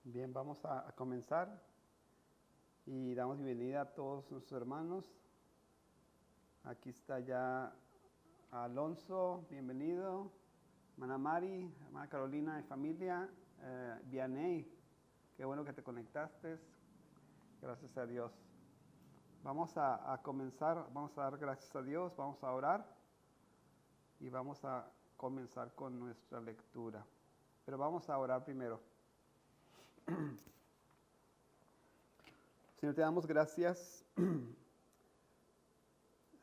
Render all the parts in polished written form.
Bien, vamos a comenzar y damos bienvenida a todos nuestros hermanos. Aquí está ya Alonso, bienvenido. Hermana Mari, hermana Carolina y familia. Vianey, qué bueno que te conectaste. Gracias a Dios. Vamos a comenzar, vamos a dar gracias a Dios, vamos a orar y vamos a comenzar con nuestra lectura. Pero vamos a orar primero. Señor, te damos gracias.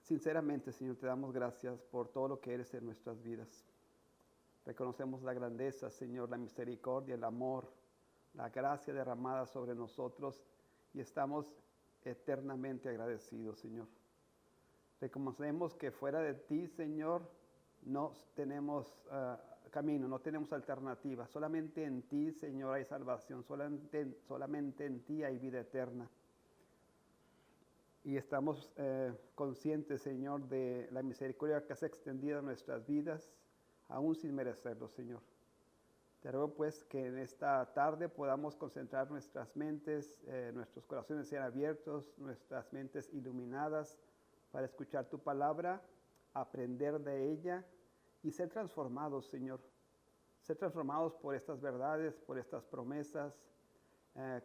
Sinceramente, Señor, te damos gracias por todo lo que eres en nuestras vidas. Reconocemos la grandeza, Señor, la misericordia, el amor, la gracia derramada sobre nosotros y estamos eternamente agradecidos, Señor. Reconocemos que fuera de ti, Señor, no tenemos camino, no tenemos alternativa. Solamente en ti, Señor, hay salvación. Solamente en ti hay vida eterna. Y estamos conscientes, Señor, de la misericordia que has extendido a nuestras vidas, aún sin merecerlo, Señor. Te ruego, pues, que en esta tarde podamos concentrar nuestras mentes, nuestros corazones sean abiertos, nuestras mentes iluminadas para escuchar tu palabra, aprender de ella y ser transformados, Señor. Ser transformados por estas verdades, por estas promesas,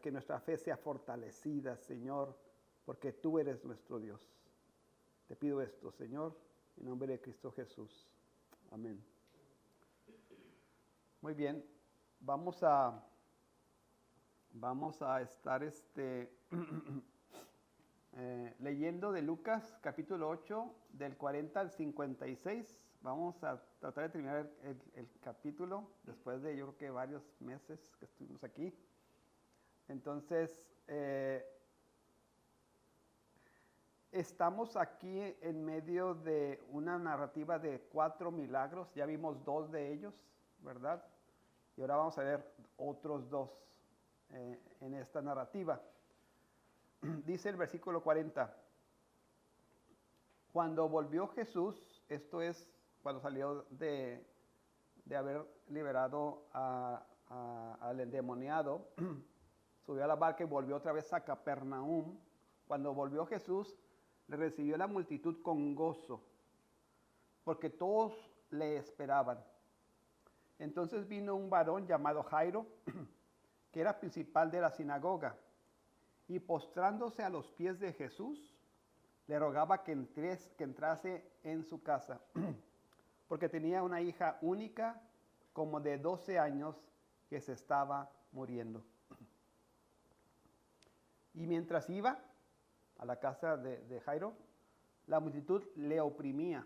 que nuestra fe sea fortalecida, Señor, porque tú eres nuestro Dios. Te pido esto, Señor, en nombre de Cristo Jesús. Amén. Muy bien, vamos a estar leyendo de Lucas capítulo 8 del 40 al 56. Vamos a tratar de terminar el capítulo después de yo creo que varios meses que estuvimos aquí. Entonces, estamos aquí en medio de una narrativa de 4 milagros. Ya vimos 2 de ellos, ¿verdad? Y ahora vamos a ver otros 2 en esta narrativa. Dice el versículo 40. Cuando volvió Jesús, esto es cuando salió de haber liberado al endemoniado, subió a la barca y volvió otra vez a Capernaum. Cuando volvió Jesús, le recibió la multitud con gozo, porque todos le esperaban. Entonces vino un varón llamado Jairo, que era principal de la sinagoga, y postrándose a los pies de Jesús, le rogaba que entrase en su casa, porque tenía una hija única, como de 12 años, que se estaba muriendo. Y mientras iba a la casa de Jairo, la multitud le oprimía.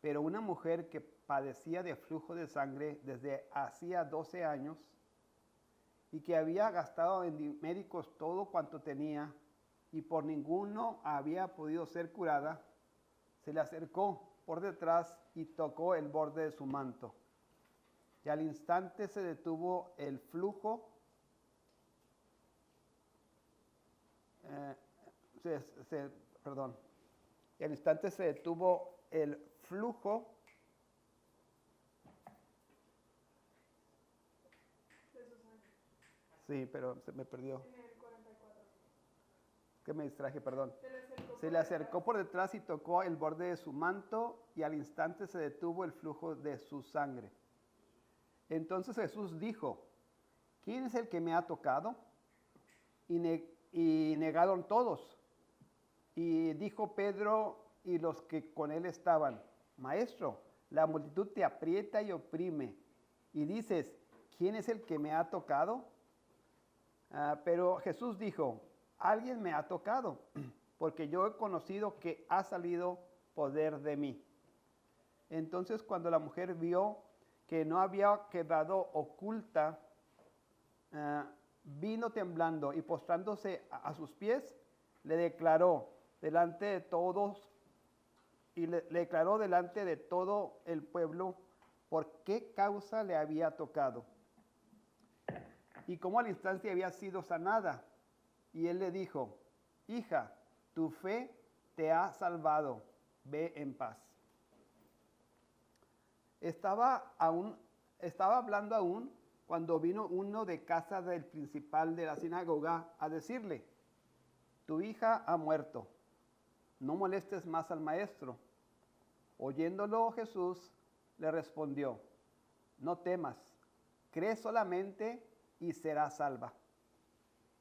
Pero una mujer que padecía de flujo de sangre desde hacía 12 años y que había gastado en médicos todo cuanto tenía y por ninguno había podido ser curada, se le acercó por detrás y tocó el borde de su manto. Y al instante se detuvo el flujo. Y al instante se detuvo el flujo de su sangre. Sí, pero se me perdió. En el 44. Que me distraje, perdón. Se le acercó por detrás y tocó el borde de su manto y al instante se detuvo el flujo de su sangre. Entonces Jesús dijo, ¿quién es el que me ha tocado? Y negaron todos. Y dijo Pedro y los que con él estaban, Maestro, la multitud te aprieta y oprime. Y dices, ¿quién es el que me ha tocado? Pero Jesús dijo, alguien me ha tocado, porque yo he conocido que ha salido poder de mí. Entonces cuando la mujer vio que no había quedado oculta, vino temblando y postrándose a sus pies, le declaró delante de todos y le declaró delante de todo el pueblo por qué causa le había tocado y cómo al instante había sido sanada. Y él le dijo, hija, tu fe te ha salvado, ve en paz. estaba hablando aún cuando vino uno de casa del principal de la sinagoga a decirle, tu hija ha muerto, no molestes más al maestro. Oyéndolo Jesús le respondió, no temas, cree solamente y serás salva.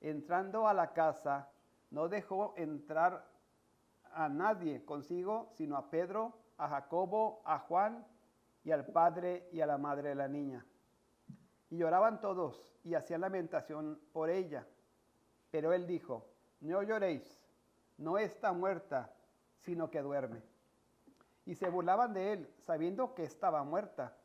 Entrando a la casa, no dejó entrar a nadie consigo, sino a Pedro, a Jacobo, a Juan y al padre y a la madre de la niña. Y lloraban todos y hacían lamentación por ella. Pero él dijo, no lloréis, no está muerta, sino que duerme. Y se burlaban de él, sabiendo que estaba muerta.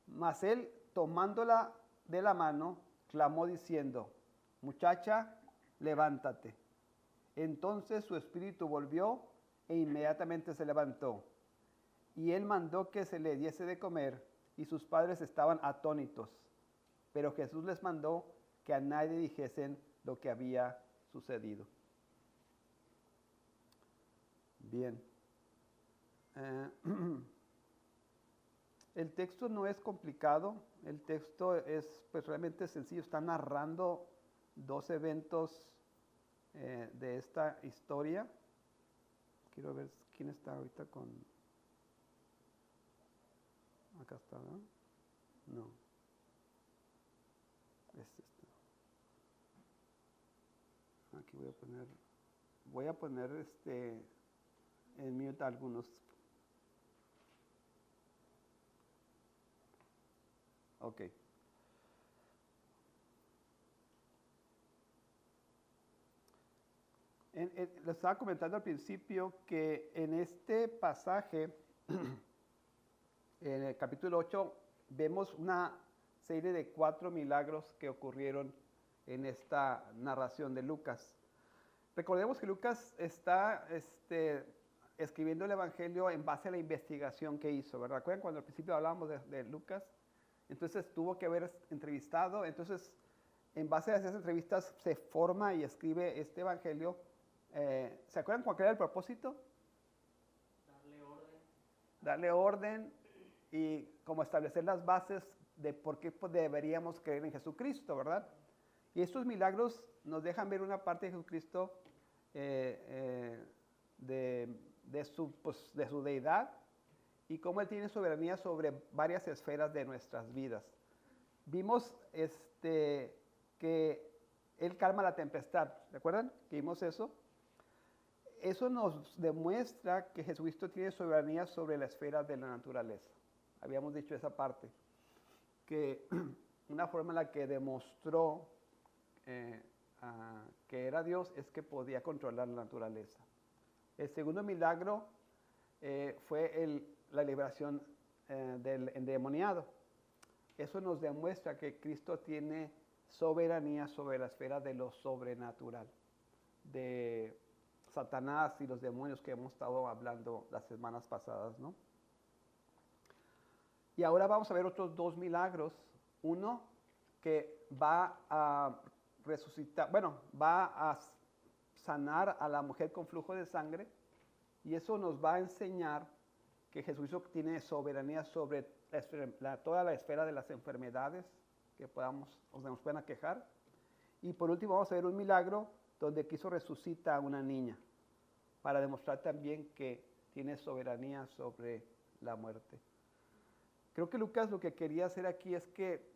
Mas él, tomándola de la mano, clamó diciendo, muchacha, levántate. Entonces su espíritu volvió e inmediatamente se levantó. Y él mandó que se le diese de comer, y sus padres estaban atónitos. Pero Jesús les mandó que a nadie dijesen lo que había sucedido. Bien. El texto no es complicado, el texto es pues realmente sencillo, está narrando dos eventos de esta historia. Quiero ver quién está ahorita con... Acá está, ¿no? No. Este está. Aquí voy a poner en mute algunos. Ok. Les estaba comentando al principio que en este pasaje, en el capítulo 8, vemos una serie de 4 milagros que ocurrieron en esta narración de Lucas. Recordemos que Lucas está escribiendo el Evangelio en base a la investigación que hizo, ¿verdad? ¿Recuerdan cuando al principio hablábamos de Lucas? Entonces tuvo que haber entrevistado, entonces en base a esas entrevistas se forma y escribe este Evangelio. ¿Se acuerdan cuál era el propósito? Darle orden y como establecer las bases de por qué pues, deberíamos creer en Jesucristo, ¿verdad? Y estos milagros nos dejan ver una parte de Jesucristo de su deidad y cómo Él tiene soberanía sobre varias esferas de nuestras vidas. Vimos que Él calma la tempestad, ¿recuerdan? Que vimos eso. Eso nos demuestra que Jesucristo tiene soberanía sobre la esfera de la naturaleza. Habíamos dicho esa parte, que una forma en la que demostró que era Dios es que podía controlar la naturaleza. El segundo milagro fue la liberación del endemoniado. Eso nos demuestra que Cristo tiene soberanía sobre la esfera de lo sobrenatural, de Satanás y los demonios que hemos estado hablando las semanas pasadas, ¿no? Y ahora vamos a ver otros 2 milagros. Uno que va a resucitar, va a sanar a la mujer con flujo de sangre, y eso nos va a enseñar que Jesucristo tiene soberanía sobre toda la esfera de las enfermedades que nos puedan aquejar. Y por último vamos a ver un milagro donde Cristo resucita a una niña para demostrar también que tiene soberanía sobre la muerte. Creo que Lucas lo que quería hacer aquí es que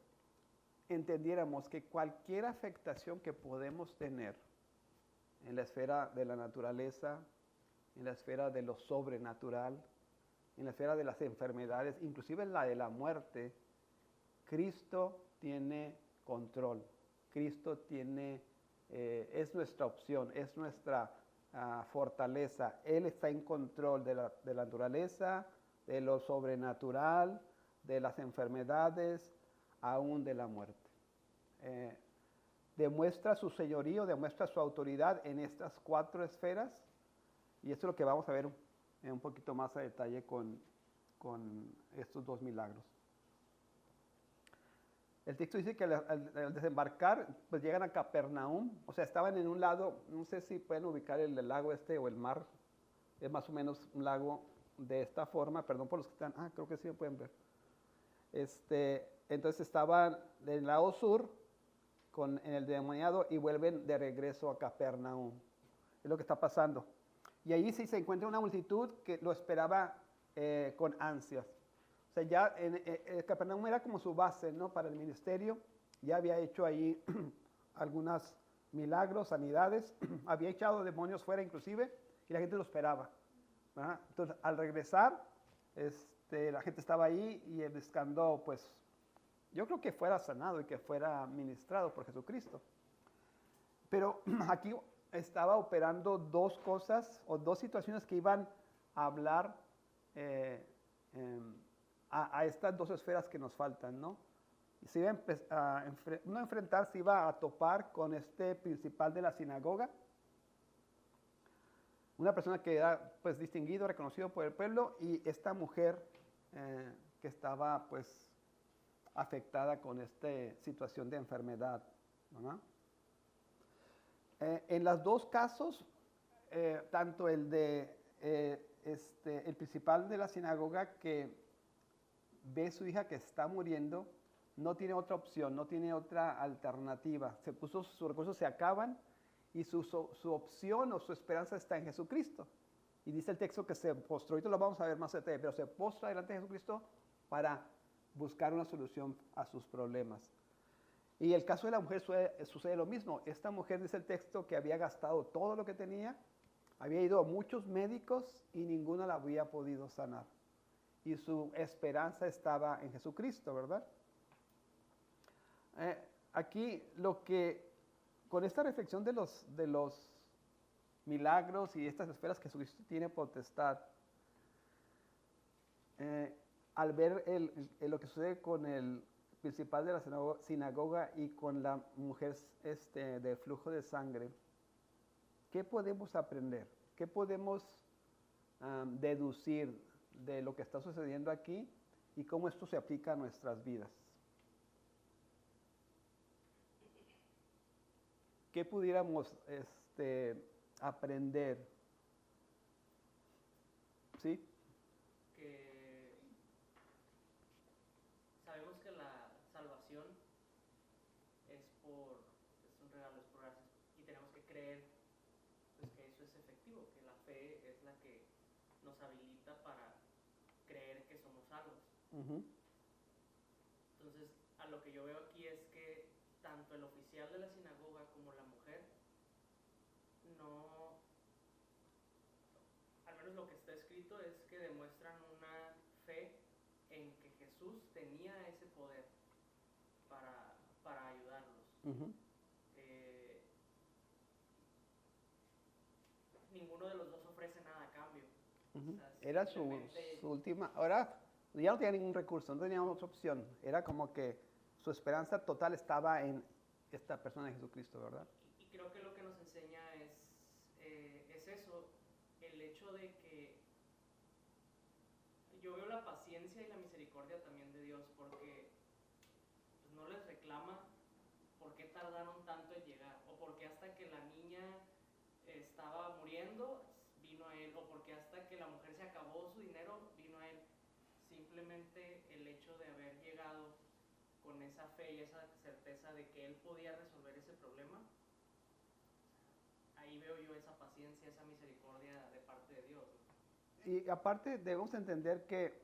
entendiéramos que cualquier afectación que podemos tener en la esfera de la naturaleza, en la esfera de lo sobrenatural, en la esfera de las enfermedades, inclusive en la de la muerte, Cristo tiene control. Cristo es nuestra opción, es nuestra fortaleza. Él está en control de la naturaleza, de lo sobrenatural, de las enfermedades, aún de la muerte. Demuestra su señorío, demuestra su autoridad en estas 4 esferas, y esto es lo que vamos a ver un poquito más a detalle con estos 2 milagros. El texto dice que al desembarcar, pues llegan a Capernaum, o sea, estaban en un lado, no sé si pueden ubicar el lago o el mar, es más o menos un lago de esta forma, perdón por los que están, creo que sí lo pueden ver. Entonces estaban del lado sur en el demoniado y vuelven de regreso a Capernaum. Es lo que está pasando. Y allí sí se encuentra una multitud que lo esperaba con ansias. O sea, ya Capernaum era como su base, ¿no? Para el ministerio. Ya había hecho ahí algunos milagros, sanidades. Había echado demonios fuera inclusive y la gente lo esperaba, ¿verdad? Entonces, al regresar, la gente estaba ahí y buscando, pues, yo creo que fuera sanado y que fuera ministrado por Jesucristo. Pero aquí estaba operando dos cosas o dos situaciones que iban a hablar a estas dos esferas que nos faltan, ¿no? Se iba no a enfrentar, se iba a topar con este principal de la sinagoga, una persona que era pues distinguido, reconocido por el pueblo, y esta mujer que estaba pues afectada con esta situación de enfermedad, ¿verdad? En los dos casos, tanto el de el principal de la sinagoga que ve a su hija que está muriendo, no tiene otra opción, no tiene otra alternativa. Sus recursos se acaban y su opción o su esperanza está en Jesucristo. Y dice el texto que se postró, ahorita lo vamos a ver más detalle, pero se postra delante de Jesucristo para buscar una solución a sus problemas. Y el caso de la mujer sucede lo mismo. Esta mujer, dice el texto, que había gastado todo lo que tenía, había ido a muchos médicos y ninguno la había podido sanar. Y su esperanza estaba en Jesucristo, ¿verdad? Aquí con esta reflexión de los milagros y estas esferas que Jesucristo tiene potestad, al ver lo que sucede con el principal de la sinagoga y con la mujer de flujo de sangre, ¿qué podemos aprender? ¿Qué podemos deducir de lo que está sucediendo aquí y cómo esto se aplica a nuestras vidas? ¿Qué pudiéramos aprender? ¿Sí? Que sabemos que la salvación es un regalo, es por gracia, y tenemos que creer pues, que eso es efectivo, que la fe es la que nos habilita para creer que somos salvos. Uh-huh. Entonces, a lo que yo veo aquí es que tanto el oficial de la sinagoga como la mujer no, al menos lo que está escrito es que demuestran una fe en que Jesús tenía ese poder para ayudarlos. Uh-huh. Ninguno de los dos ofrece nada a cambio. Uh-huh. O sea, Era su última, ahora ya no tenía ningún recurso, no tenía otra opción. Era como que su esperanza total estaba en esta persona de Jesucristo, ¿verdad? Y creo que lo que nos enseña es eso, el hecho de que yo veo la paciencia y la misericordia también de Dios, porque pues, no les reclama por qué tardaron tanto en llegar, o porque hasta que la niña estaba muriendo vino a él, o porque hasta que la mujer se acabó su dinero vino a él. Simplemente el hecho de haber llegado con esa fe y esa certeza de que él podía resolver ese problema, ahí veo yo esa paciencia, esa misericordia de parte de Dios, ¿no? Y aparte debemos entender que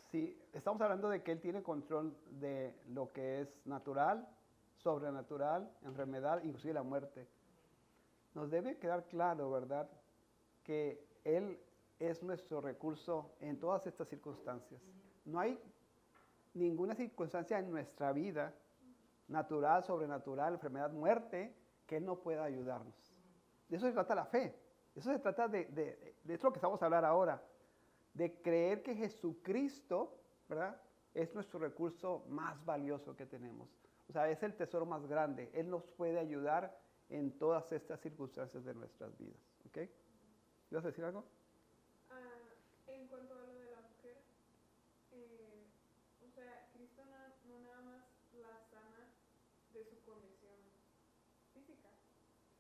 si estamos hablando de que Él tiene control de lo que es natural, sobrenatural, enfermedad, inclusive la muerte, nos debe quedar claro, ¿verdad?, que Él es nuestro recurso en todas estas circunstancias. No hay ninguna circunstancia en nuestra vida, natural, sobrenatural, enfermedad, muerte, que Él no pueda ayudarnos. De eso se trata la fe. Eso se trata de esto lo que estamos a hablar ahora, de creer que Jesucristo, ¿verdad?, es nuestro recurso más valioso que tenemos. O sea, es el tesoro más grande. Él nos puede ayudar en todas estas circunstancias de nuestras vidas. ¿Ok? ¿Ibas a decir algo? En cuanto a lo de la mujer, o sea, Cristo no nada más la sana de su condición física,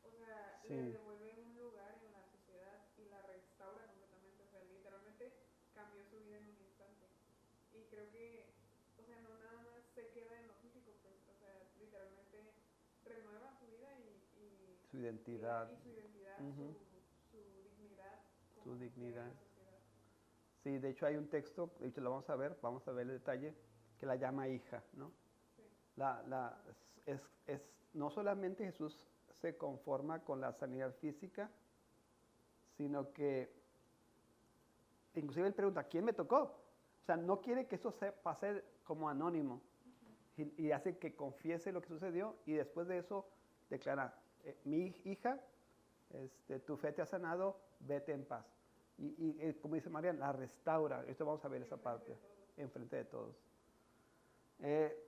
o sea, Sí. le devuelve un lugar en la sociedad y la restaura completamente, o sea, literalmente cambió su vida en un instante. Y creo que, o sea, no nada más se queda en lo físico, pues, o sea, literalmente renueva su vida Su identidad. y su identidad, Ujú. su dignidad Su como mujer dignidad. en la sociedad. Sí, de hecho hay un texto, de hecho lo vamos a ver el detalle, que la llama hija, ¿no? Sí. No solamente Jesús se conforma con la sanidad física, sino que inclusive él pregunta, ¿quién me tocó? O sea, no quiere que eso se pase como anónimo y hace que confiese lo que sucedió y después de eso declara, mi hija, tu fe te ha sanado, vete en paz. Y como dice María, la restaura. Esto vamos a ver esa parte, enfrente de todos.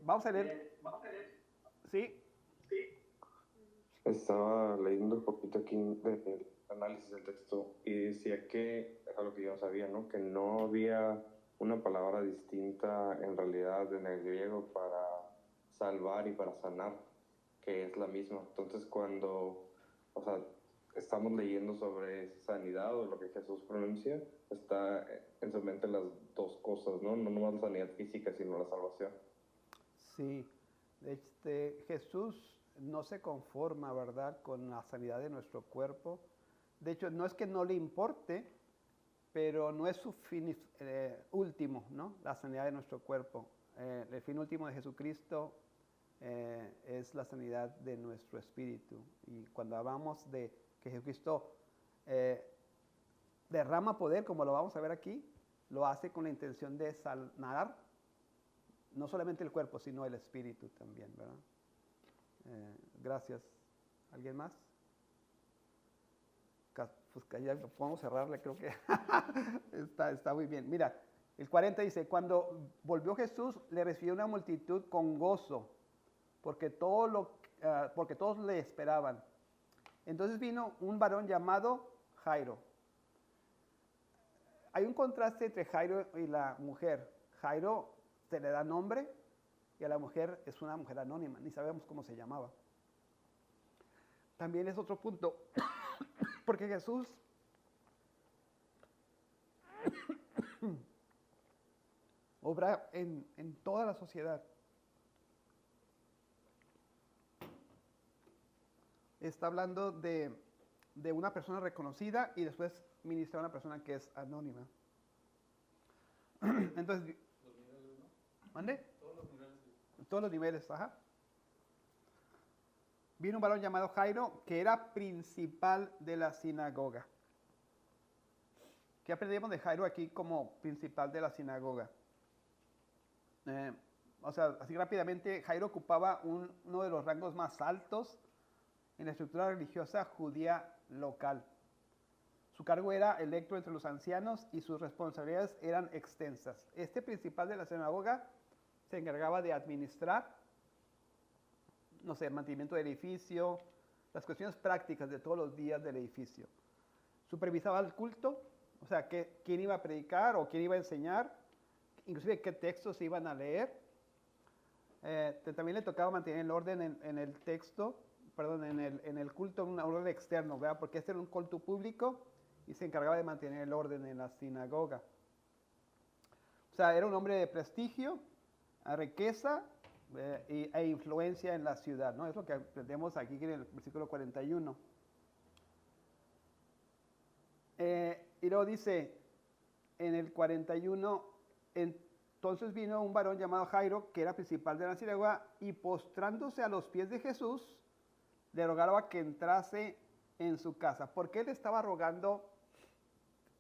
Vamos a leer. Sí. Estaba leyendo un poquito aquí del análisis del texto y decía que, es algo que yo no sabía, ¿no? Que no había una palabra distinta en realidad en el griego para salvar y para sanar, que es la misma. Entonces cuando, o sea, estamos leyendo sobre sanidad o lo que Jesús pronuncia, está en su mente las dos cosas, ¿no? No nomás la sanidad física, sino la salvación. Sí, Jesús no se conforma, ¿verdad?, con la sanidad de nuestro cuerpo. De hecho, no es que no le importe, pero no es su fin último, ¿no?, la sanidad de nuestro cuerpo. El fin último de Jesucristo es la sanidad de nuestro espíritu. Y cuando hablamos de que Jesucristo derrama poder, como lo vamos a ver aquí, lo hace con la intención de sanar no solamente el cuerpo, sino el espíritu también, ¿verdad? Gracias. ¿Alguien más? Pues ya podemos cerrarle, creo que está muy bien. Mira, el 40 dice, cuando volvió Jesús, le recibió una multitud con gozo, porque todos le esperaban. Entonces vino un varón llamado Jairo. Hay un contraste entre Jairo y la mujer. Jairo se le da nombre y a la mujer es una mujer anónima, ni sabemos cómo se llamaba. También es otro punto, porque Jesús obra en toda la sociedad. Está hablando de una persona reconocida y después ministra a una persona que es anónima. Entonces, Los niveles, ¿no? ¿mande? Todos los niveles. Todos los niveles, ajá. Vino un varón llamado Jairo, que era principal de la sinagoga. ¿Qué aprendemos de Jairo aquí como principal de la sinagoga? Así rápidamente, Jairo ocupaba uno de los rangos más altos en la estructura religiosa judía local. Su cargo era electo entre los ancianos y sus responsabilidades eran extensas. Este principal de la sinagoga se encargaba de administrar, no sé, el mantenimiento del edificio, las cuestiones prácticas de todos los días del edificio. Supervisaba el culto, o sea, quién iba a predicar o quién iba a enseñar, inclusive qué textos se iban a leer. También le tocaba mantener el orden en el texto, perdón, en el culto, un orden externo, ¿verdad? Porque este era un culto público y se encargaba de mantener el orden en la sinagoga. O sea, era un hombre de prestigio, riqueza e influencia en la ciudad, ¿no? Es lo que aprendemos aquí en el versículo 41. Y luego dice en el 41, entonces vino un varón llamado Jairo, que era principal de la sinagoga, y postrándose a los pies de Jesús, le rogaba que entrase en su casa. ¿Por qué le estaba rogando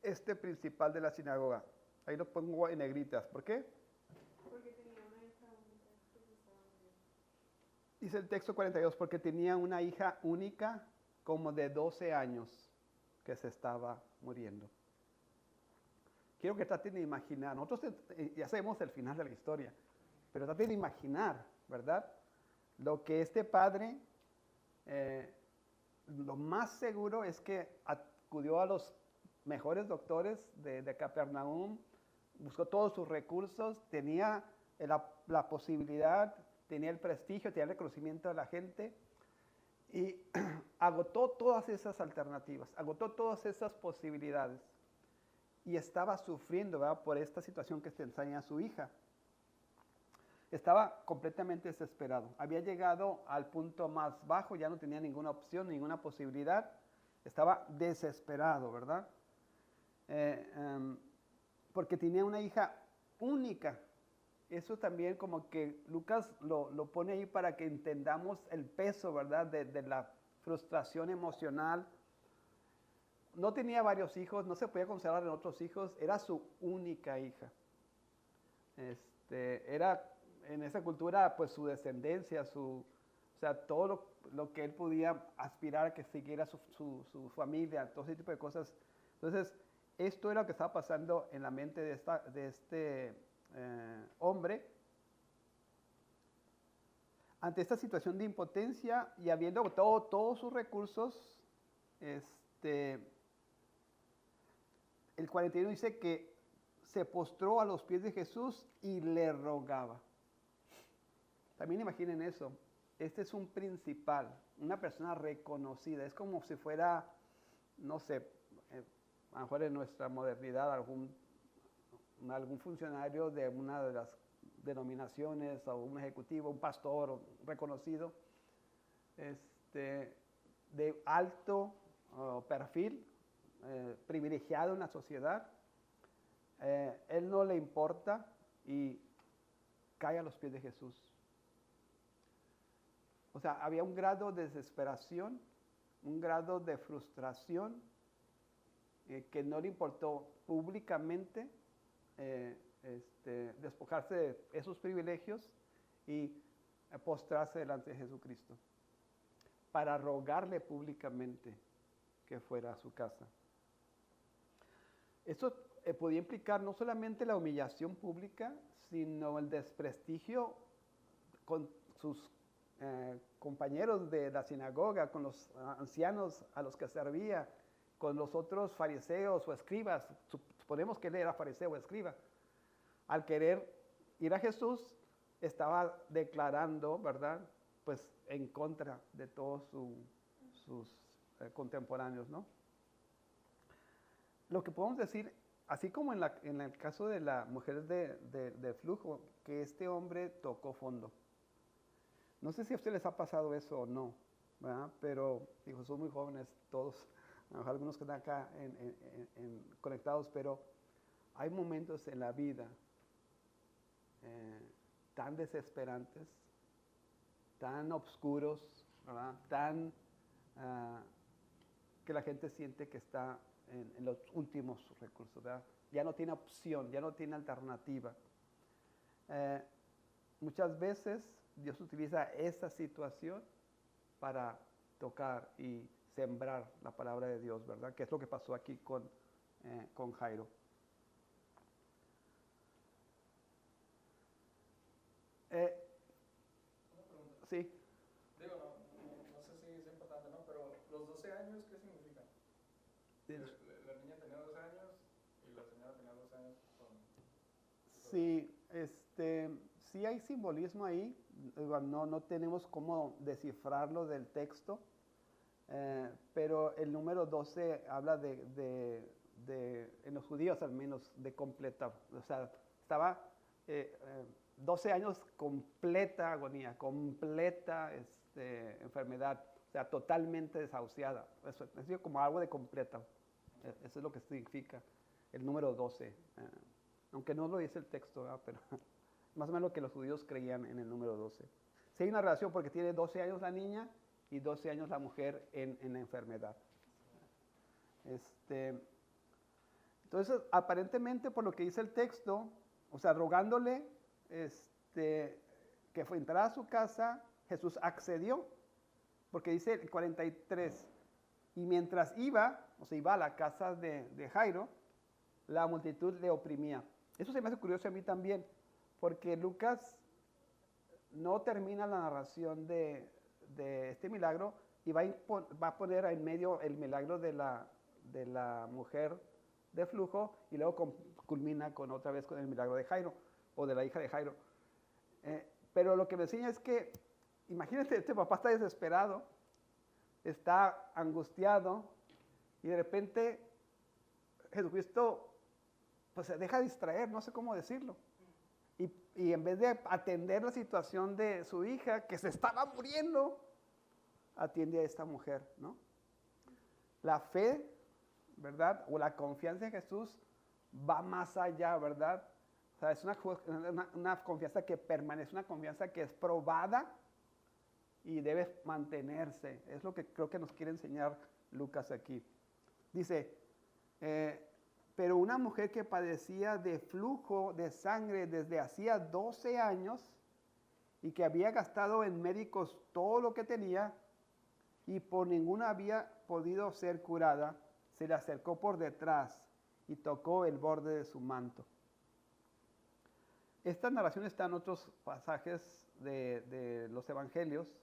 este principal de la sinagoga? Ahí lo pongo en negritas. ¿Por qué? Porque tenía una hija única que se estaba muriendo. Dice el texto 42, porque tenía una hija única como de 12 años que se estaba muriendo. Quiero que traten de imaginar, nosotros ya sabemos el final de la historia, pero traten de imaginar, ¿verdad? Lo que este padre, lo más seguro es que acudió a los mejores doctores de Capernaum, buscó todos sus recursos, tenía la posibilidad, tenía el prestigio, tenía el reconocimiento de la gente y agotó todas esas alternativas, agotó todas esas posibilidades. y estaba sufriendo, ¿verdad?, por esta situación que se ensaña a su hija. Estaba completamente desesperado. Había llegado al punto más bajo, ya no tenía ninguna opción, ninguna posibilidad. Estaba desesperado, ¿verdad? Porque tenía una hija única. Eso también como que Lucas lo pone ahí para que entendamos el peso, ¿verdad?, de la frustración emocional. No tenía varios hijos, no se podía considerar en otros hijos, era su única hija. Era en esa cultura, pues su descendencia, o sea, todo lo que él podía aspirar a que siguiera su familia, todo ese tipo de cosas. Entonces, esto era lo que estaba pasando en la mente de este hombre. Ante esta situación de impotencia y habiendo agotado todos sus recursos, el 41 dice que se postró a los pies de Jesús y le rogaba. También imaginen eso. Este es un principal, una persona reconocida. Es como si fuera, no sé, a lo mejor en nuestra modernidad, algún funcionario de una de las denominaciones, o un ejecutivo, un pastor reconocido, de alto perfil, privilegiado en la sociedad. Él no le importa y cae a los pies de Jesús. O sea, había un grado de desesperación, un grado de frustración que no le importó públicamente despojarse de esos privilegios y postrarse delante de Jesucristo para rogarle públicamente que fuera a su casa. Esto podía implicar no solamente la humillación pública, sino el desprestigio con sus compañeros de la sinagoga, con los ancianos a los que servía, con los otros fariseos o escribas. Suponemos que él era fariseo o escriba. Al querer ir a Jesús, estaba declarando, ¿verdad?, pues en contra de todos sus contemporáneos, ¿no? Lo que podemos decir, así como en el caso de la mujer de flujo, que este hombre tocó fondo. No sé si a ustedes les ha pasado eso o no, ¿verdad? Pero, digo, son muy jóvenes todos, a lo mejor algunos que están acá conectados, pero hay momentos en la vida tan desesperantes, tan oscuros, ¿verdad?, que la gente siente que está en los últimos recursos, ¿verdad? Ya no tiene opción, ya no tiene alternativa. Muchas veces Dios utiliza esa situación para tocar y sembrar la palabra de Dios, ¿verdad? Que es lo que pasó aquí con Jairo. Una pregunta. Sí. Digo, no sé si es importante, ¿no? Pero los 12 años, ¿qué significan? La niña tenía 12 años y la señora tenía 12 años con... Sí, sí hay simbolismo ahí. No tenemos cómo descifrarlo del texto, pero el número 12 habla en los judíos al menos, de completa. O sea, estaba 12 años completa agonía, completa enfermedad, o sea, totalmente desahuciada. Eso es como algo de completa. Eso es lo que significa el número 12. Aunque no lo dice el texto, ¿verdad? Pero más o menos lo que los judíos creían en el número 12. Sí hay una relación porque tiene 12 años la niña y 12 años la mujer en la enfermedad. Entonces, aparentemente, por lo que dice el texto, o sea, rogándole que entrara a su casa, Jesús accedió, porque dice el 43, y mientras iba a la casa de Jairo, la multitud le oprimía. Eso se me hace curioso a mí también, porque Lucas no termina la narración de este milagro y va a poner en medio el milagro de la mujer de flujo y luego culmina otra vez con el milagro de Jairo o de la hija de Jairo. Pero lo que me enseña es que, imagínate, este papá está desesperado, está angustiado y de repente Jesucristo pues se deja distraer, no sé cómo decirlo. Y en vez de atender la situación de su hija, que se estaba muriendo, atiende a esta mujer, ¿no? La fe, ¿verdad? O la confianza en Jesús va más allá, ¿verdad? O sea, es una confianza que permanece, una confianza que es probada y debe mantenerse. Es lo que creo que nos quiere enseñar Lucas aquí. Dice, pero una mujer que padecía de flujo de sangre desde hacía 12 años y que había gastado en médicos todo lo que tenía y por ninguna había podido ser curada, se le acercó por detrás y tocó el borde de su manto. Esta narración está en otros pasajes de los evangelios.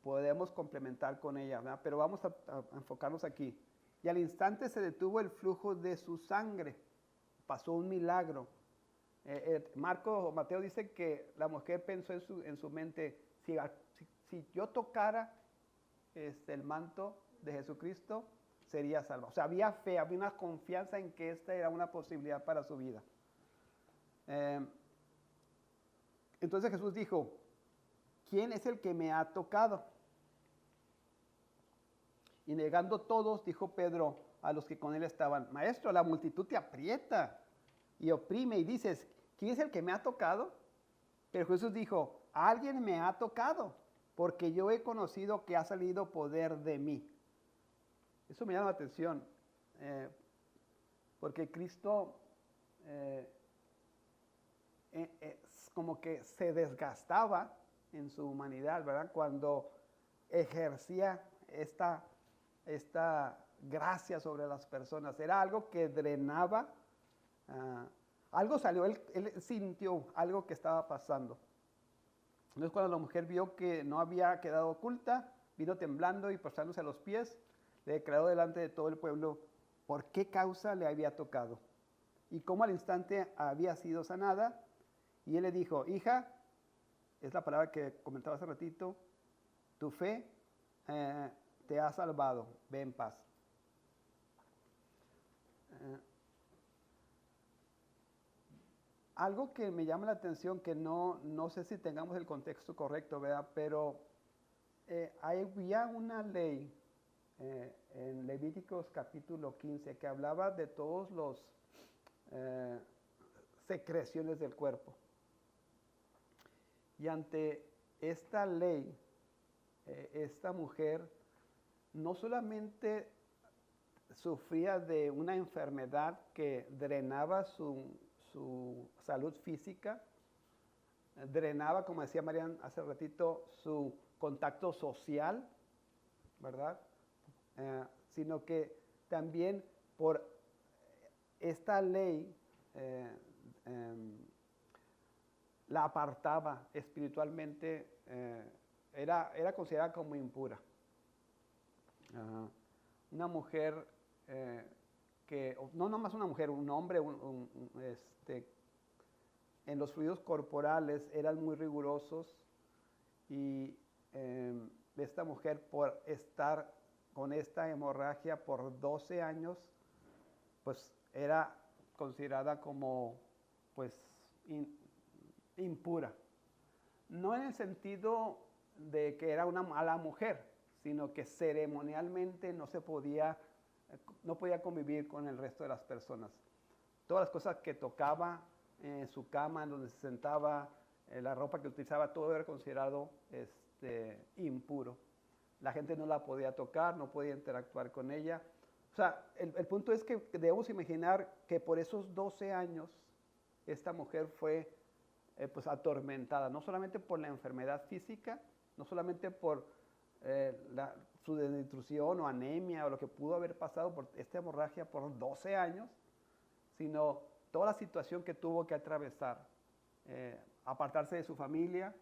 Podemos complementar con ella, ¿verdad? Pero vamos a enfocarnos aquí. Y al instante se detuvo el flujo de su sangre. Pasó un milagro. Marco o Mateo dice que la mujer pensó en su mente, si yo tocara el manto de Jesucristo, sería salva. O sea, había fe, había una confianza en que esta era una posibilidad para su vida. Entonces Jesús dijo, ¿quién es el que me ha tocado? Y negando todos, dijo Pedro a los que con él estaban, Maestro, la multitud te aprieta y oprime y dices, ¿quién es el que me ha tocado? Pero Jesús dijo, alguien me ha tocado, porque yo he conocido que ha salido poder de mí. Eso me llama la atención, porque Cristo como que se desgastaba en su humanidad, ¿verdad? Cuando ejercía esta gracia sobre las personas. Era algo que drenaba, algo salió, él sintió algo que estaba pasando. Entonces cuando la mujer vio que no había quedado oculta, vino temblando y postrándose a los pies, le declaró delante de todo el pueblo por qué causa le había tocado y cómo al instante había sido sanada. Y él le dijo, hija, es la palabra que comentaba hace ratito, tu fe te ha salvado, ve en paz. Algo que me llama la atención, que no sé si tengamos el contexto correcto, ¿verdad? Pero había una ley en Levíticos capítulo 15 que hablaba de todos los secreciones del cuerpo. Y ante esta ley, esta mujer no solamente sufría de una enfermedad que drenaba su salud física, drenaba, como decía Marian hace ratito, su contacto social, ¿verdad? Sino que también por esta ley la apartaba espiritualmente, era considerada como impura. Una mujer que, no nomás una mujer, un hombre, en los fluidos corporales eran muy rigurosos y esta mujer por estar con esta hemorragia por 12 años, pues era considerada como pues impura. No en el sentido de que era una mala mujer, sino que ceremonialmente no podía convivir con el resto de las personas. Todas las cosas que tocaba, su cama, donde se sentaba, la ropa que utilizaba, todo era considerado impuro. La gente no la podía tocar, no podía interactuar con ella. O sea, el punto es que debemos imaginar que por esos 12 años esta mujer fue pues atormentada, no solamente por la enfermedad física, no solamente por su desnutrición o anemia o lo que pudo haber pasado por esta hemorragia por 12 años, sino toda la situación que tuvo que atravesar, apartarse de su familia,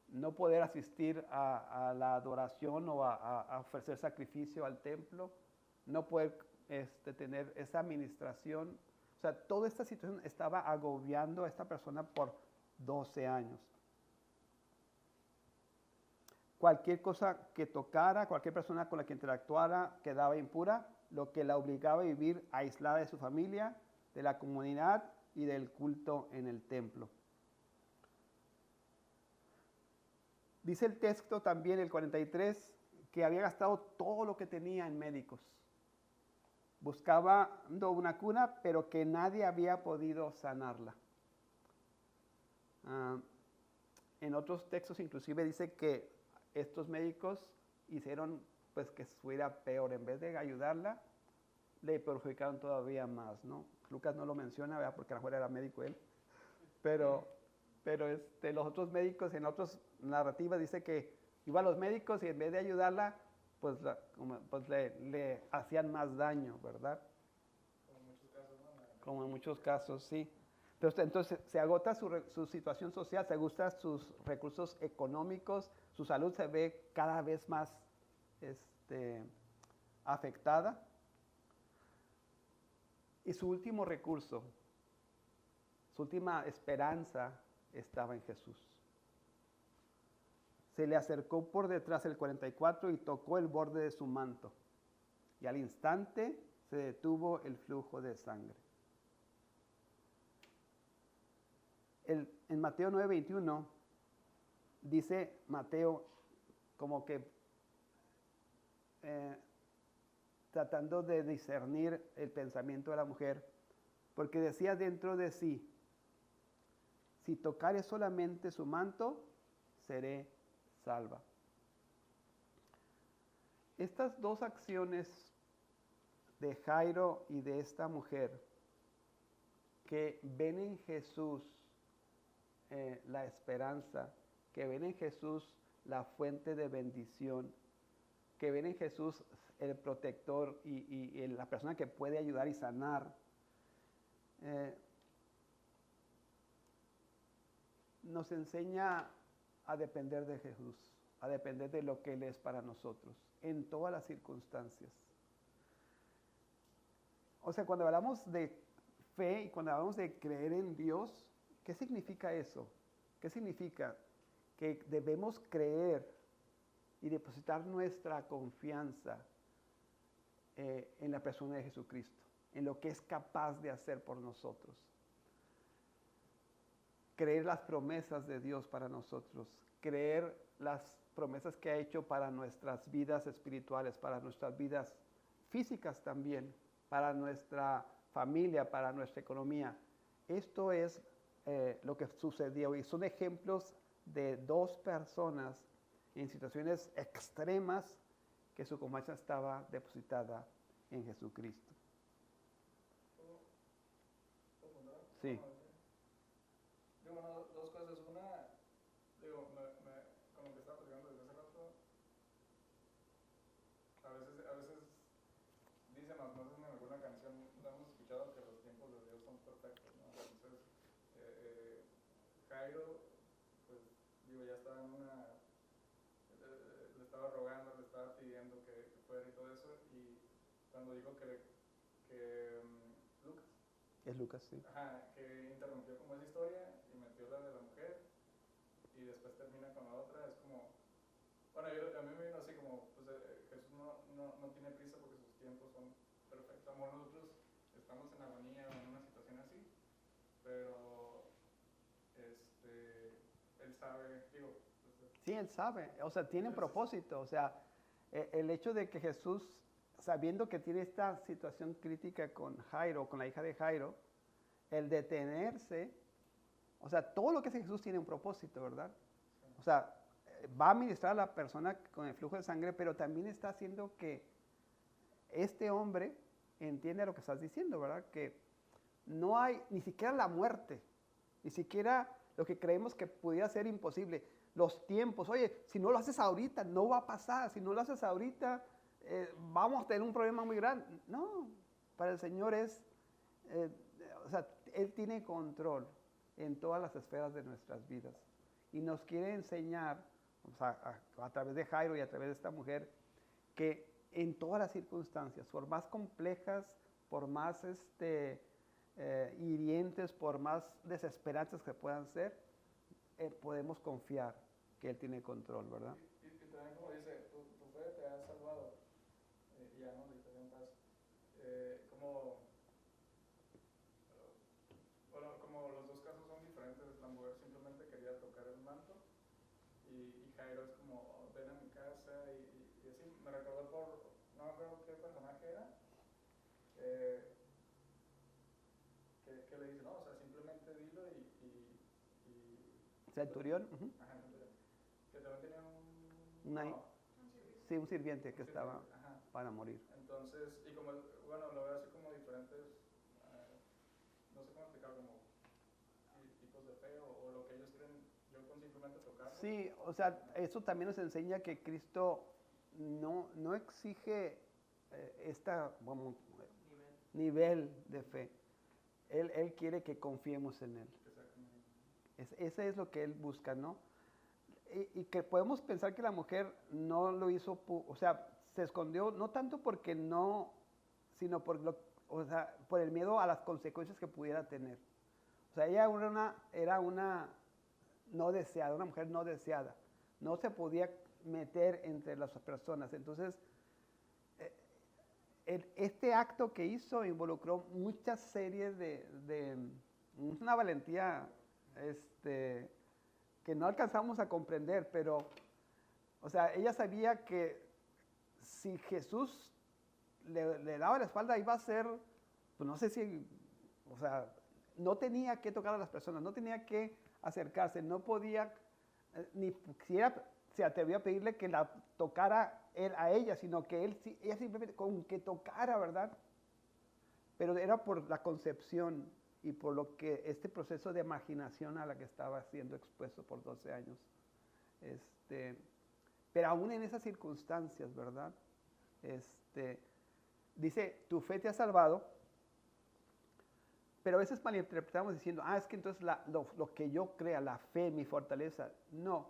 no poder asistir a la adoración o a ofrecer sacrificio al templo, no poder tener esa administración. O sea, toda esta situación estaba agobiando a esta persona por 12 años. Cualquier cosa que tocara, cualquier persona con la que interactuara quedaba impura lo que la obligaba a vivir aislada de su familia, de la comunidad y del culto en el templo. Dice el texto también, el 43, que había gastado todo lo que tenía en médicos. Buscaba una cura, pero que nadie había podido sanarla. En otros textos inclusive dice que estos médicos hicieron pues que fuera peor. En vez de ayudarla, le perjudicaron todavía más, ¿no? Lucas no lo menciona, ¿verdad? Porque a lo mejor era médico él. Pero los otros médicos en otras narrativas dice que iban los médicos y en vez de ayudarla, pues le hacían más daño, ¿verdad? Como en muchos casos, ¿no? Como en muchos casos, sí. Pero entonces se agota su situación social, se agotan sus recursos económicos, su salud se ve cada vez más afectada. Y su último recurso, su última esperanza estaba en Jesús. Se le acercó por detrás el 44 y tocó el borde de su manto. Y al instante se detuvo el flujo de sangre. En Mateo 9:21 dice Mateo como que tratando de discernir el pensamiento de la mujer, porque decía dentro de sí, si tocare solamente su manto, seré salva. Estas dos acciones de Jairo y de esta mujer que ven en Jesús la esperanza, que ven en Jesús la fuente de bendición, que ven en Jesús el protector y la persona que puede ayudar y sanar, nos enseña a depender de Jesús, a depender de lo que Él es para nosotros, en todas las circunstancias. O sea, cuando hablamos de fe y cuando hablamos de creer en Dios, ¿qué significa eso? ¿Qué significa? Que debemos creer y depositar nuestra confianza en la persona de Jesucristo, en lo que es capaz de hacer por nosotros. Creer las promesas de Dios para nosotros, creer las promesas que ha hecho para nuestras vidas espirituales, para nuestras vidas físicas también, para nuestra familia, para nuestra economía. Esto es lo que sucedió y son ejemplos de dos personas en situaciones extremas que su confianza estaba depositada en Jesucristo. Sí. Digo, bueno, dos cosas. Una, digo, con lo que estaba platicando desde hace rato, a veces dicen, no sé si en alguna canción lo hemos escuchado, que los tiempos de Dios son perfectos, ¿no? Entonces, Jairo, pues, digo, ya estaba en una, le estaba rogando, le estaba pidiendo que fuera y todo eso, y cuando dijo que Lucas. Es Lucas, sí. Ajá, que interrumpió como esa historia y metió la de la mujer y después termina con la otra, es como, bueno, a mí me vino así como, pues Jesús no tiene prisa porque sus tiempos son perfectos. A lo mejor nosotros estamos en agonía o en una situación así, pero Él sabe, digo. Sí, Él sabe, o sea, tiene propósito, o sea, el hecho de que Jesús, sabiendo que tiene esta situación crítica con Jairo, con la hija de Jairo, el detenerse, o sea, todo lo que hace Jesús tiene un propósito, ¿verdad? O sea, va a ministrar a la persona con el flujo de sangre, pero también está haciendo que este hombre entienda lo que estás diciendo, ¿verdad? Que no hay ni siquiera la muerte, ni siquiera lo que creemos que pudiera ser imposible. Los tiempos, oye, si no lo haces ahorita, no va a pasar, si no lo haces ahorita, vamos a tener un problema muy grande. No, para el Señor es, o sea, Él tiene control en todas las esferas de nuestras vidas y nos quiere enseñar, o sea, a través de Jairo y a través de esta mujer, que en todas las circunstancias, por más complejas, por más hirientes, por más desesperantes que puedan ser, podemos confiar que Él tiene control, ¿verdad? Y también como dice, tu fe te ha salvado, y ya no, y te en paz. como, bueno, como los dos casos son diferentes, la mujer simplemente quería tocar el manto y Jairo es como, "Oh, ven a mi casa", y así me recordó no me acuerdo qué personaje era, que le dice, no, o sea, simplemente dilo Centurión. ajá, Centurión, que también tenía Una- no, Sí, un sirviente que un estaba sirviente, ajá. para morir. Entonces, y como, bueno, lo veo así como diferentes, no sé cómo explicar, como tipos de fe o lo que ellos creen, yo con simplemente tocarlo. Sí, o sea, eso también nos enseña que Cristo no exige nivel de fe. Él quiere que confiemos en Él. Exactamente. Ese es lo que Él busca, ¿no? Y que podemos pensar que la mujer no lo hizo, o sea, se escondió, no tanto porque no, sino o sea, por el miedo a las consecuencias que pudiera tener. O sea, ella era una no deseada, una mujer no deseada. No se podía meter entre las personas. Entonces, este acto que hizo involucró muchas series una valentía que no alcanzamos a comprender, pero, o sea, ella sabía que si Jesús le daba la espalda, iba a ser, pues no sé si, o sea, no tenía que tocar a las personas, no tenía que acercarse, no podía, ni siquiera se atrevió a pedirle que la tocara él a ella, sino que ella simplemente con que tocara, ¿verdad? Pero era por la concepción y por lo que este proceso de marginación a la que estaba siendo expuesto por 12 años. Pero aún en esas circunstancias, ¿verdad? Dice, tu fe te ha salvado, pero a veces malinterpretamos diciendo, es que entonces lo que yo crea, la fe, mi fortaleza. No,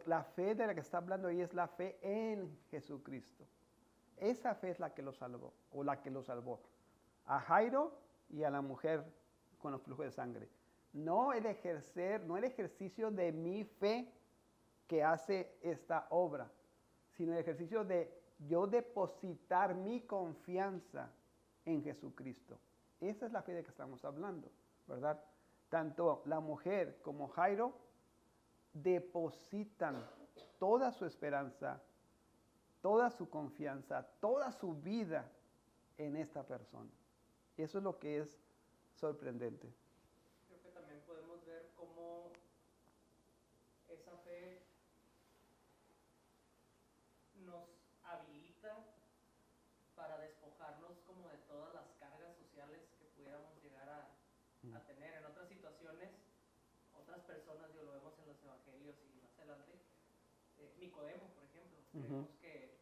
la fe de la que está hablando ahí es la fe en Jesucristo. Esa fe es la que lo salvó, o la que lo salvó. A Jairo y a la mujer con los flujos de sangre. No el ejercicio de mi fe que hace esta obra, sino el ejercicio de yo depositar mi confianza en Jesucristo. Esa es la fe de que estamos hablando, ¿verdad? Tanto la mujer como Jairo depositan toda su esperanza, toda su confianza, toda su vida en esta persona. Eso es lo que es sorprendente. Creo que también podemos ver cómo esa fe nos habilita para despojarnos como de todas las cargas sociales que pudiéramos llegar a tener. En otras situaciones, otras personas, lo vemos en los evangelios y más adelante, Nicodemo, por ejemplo, vemos que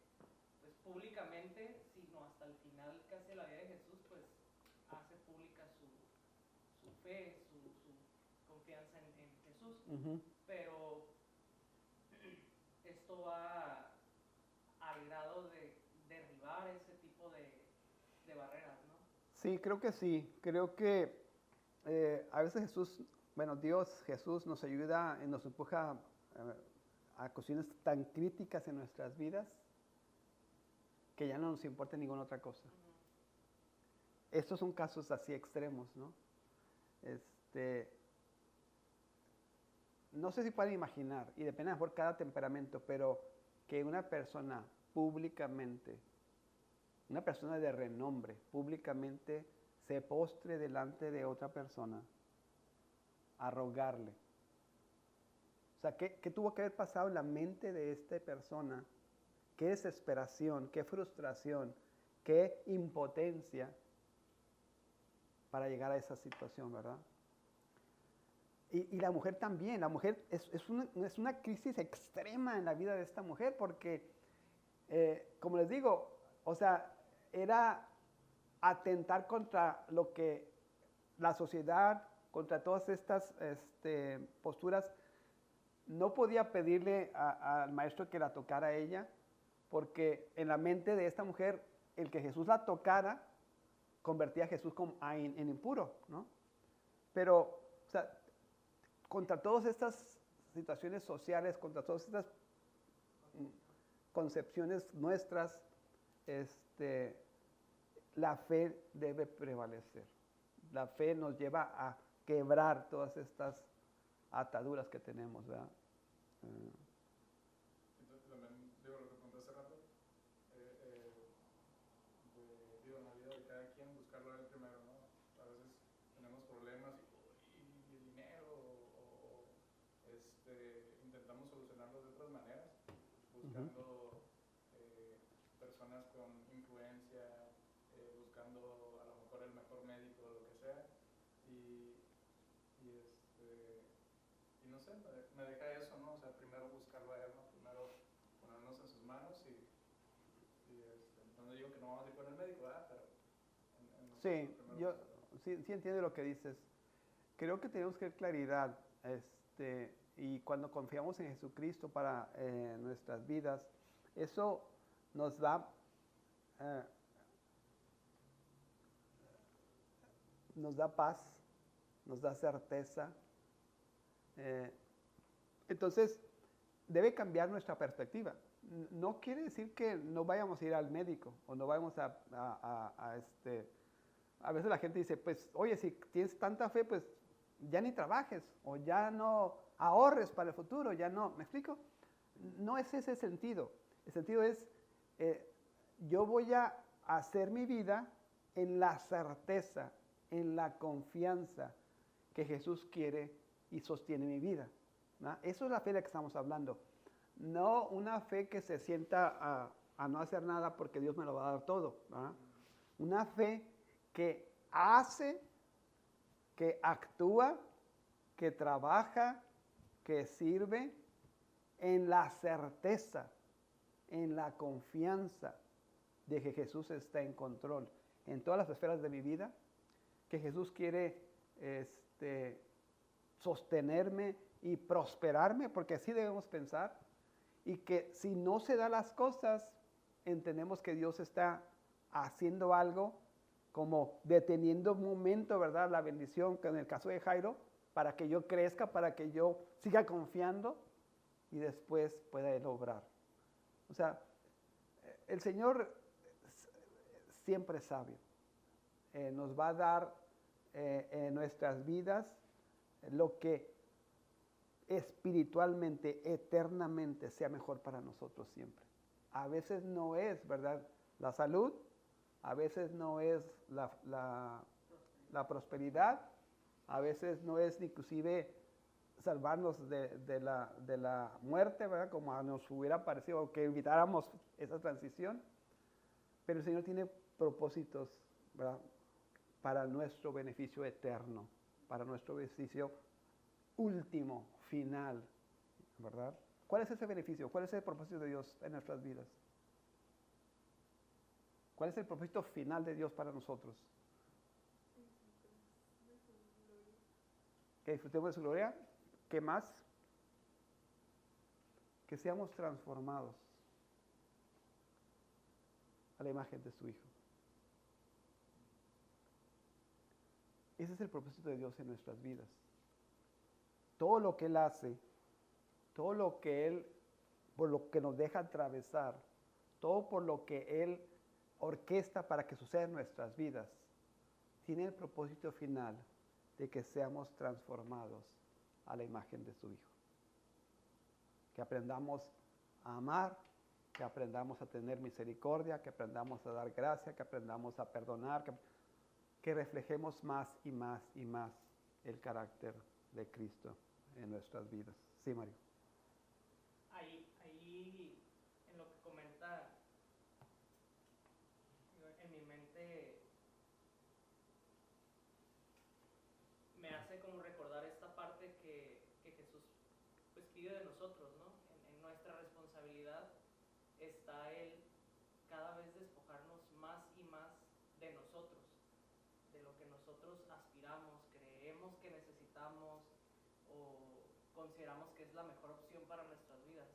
pues públicamente, sino hasta el final casi de la vida de Jesús, pues hace pública su fe, su confianza en Jesús. Pero esto va al grado de derribar ese tipo de barreras, ¿no? Sí, creo que sí. Creo que a veces Jesús nos ayuda y nos empuja a cuestiones tan críticas en nuestras vidas que ya no nos importa ninguna otra cosa. Estos son casos así extremos, ¿no? No sé si pueden imaginar, y depende por cada temperamento, pero que una persona públicamente, una persona de renombre, públicamente se postre delante de otra persona a rogarle. O sea, ¿qué tuvo que haber pasado en la mente de esta persona? ¿Qué desesperación, qué frustración, qué impotencia para llegar a esa situación, ¿verdad? Y la mujer también, la mujer es una crisis extrema en la vida de esta mujer porque, como les digo, o sea, era atentar contra lo que la sociedad, contra todas estas posturas. No podía pedirle al maestro que la tocara a ella, porque en la mente de esta mujer, el que Jesús la tocara, convertía a Jesús en impuro, ¿no? Pero, o sea, contra todas estas situaciones sociales, contra todas estas concepciones nuestras, la fe debe prevalecer. La fe nos lleva a quebrar todas estas ataduras que tenemos, ¿verdad? Entonces, también, digo, lo que conté hace rato, digo, en la vida de cada quien, buscarlo a él primero, ¿no? A veces tenemos problemas y el dinero, intentamos solucionarlos de otras maneras, buscando personas con influencia, buscando a lo mejor el mejor médico o lo que sea, y no sé, me deja eso, ¿no? O sea, primero buscarlo a él, ¿no? Primero ponernos en sus manos no digo que no vamos a ir con el médico, ¿verdad? Pero Sí, yo sí entiendo lo que dices. Creo que tenemos que tener claridad, y cuando confiamos en Jesucristo para nuestras vidas, eso nos da paz, nos da certeza. Entonces, debe cambiar nuestra perspectiva. No quiere decir que no vayamos a ir al médico o no vayamos a veces la gente dice, pues, oye, si tienes tanta fe, pues ya ni trabajes o ya no ahorres para el futuro, ya no. ¿Me explico? No es ese el sentido. El sentido es, yo voy a hacer mi vida en la certeza, en la confianza que Jesús quiere y sostiene mi vida, ¿no? Eso es la fe de la que estamos hablando. No una fe que se sienta a no hacer nada porque Dios me lo va a dar todo, ¿no? Una fe que hace, que actúa, que trabaja, que sirve en la certeza, en la confianza de que Jesús está en control en todas las esferas de mi vida, que Jesús quiere sostenerme y prosperarme, porque así debemos pensar, y que si no se dan las cosas, entendemos que Dios está haciendo algo, como deteniendo un momento, ¿verdad? La bendición, que en el caso de Jairo, para que yo crezca, para que yo siga confiando y después pueda él obrar. O sea, el Señor siempre es sabio. Nos va a dar en nuestras vidas lo que espiritualmente, eternamente sea mejor para nosotros siempre. A veces no es, ¿verdad?, la salud, a veces no es la prosperidad, a veces no es inclusive salvarnos de la muerte, ¿verdad?, como nos hubiera parecido, que evitáramos esa transición, pero el Señor tiene propósitos, ¿verdad?, para nuestro beneficio eterno, para nuestro beneficio último, final, ¿verdad? ¿Cuál es ese beneficio? ¿Cuál es el propósito de Dios en nuestras vidas? ¿Cuál es el propósito final de Dios para nosotros? Que disfrutemos de su gloria. ¿Qué más? Que seamos transformados a la imagen de su Hijo. Ese es el propósito de Dios en nuestras vidas. Todo lo que Él hace, todo lo que Él, por lo que nos deja atravesar, todo por lo que Él orquesta para que suceda en nuestras vidas, tiene el propósito final de que seamos transformados a la imagen de su Hijo. Que aprendamos a amar, que aprendamos a tener misericordia, que aprendamos a dar gracia, que aprendamos a perdonar, que reflejemos más y más y más el carácter de Cristo en nuestras vidas. Sí, Mario. Ahí en lo que comenta, en mi mente me hace como recordar esta parte que Jesús pues pide de nosotros, ¿no? En nuestra responsabilidad está Él cada vez despojarnos más y más de nosotros, de lo que nosotros aspiramos, creemos que necesitamos o consideramos que es la mejor opción para nuestras vidas.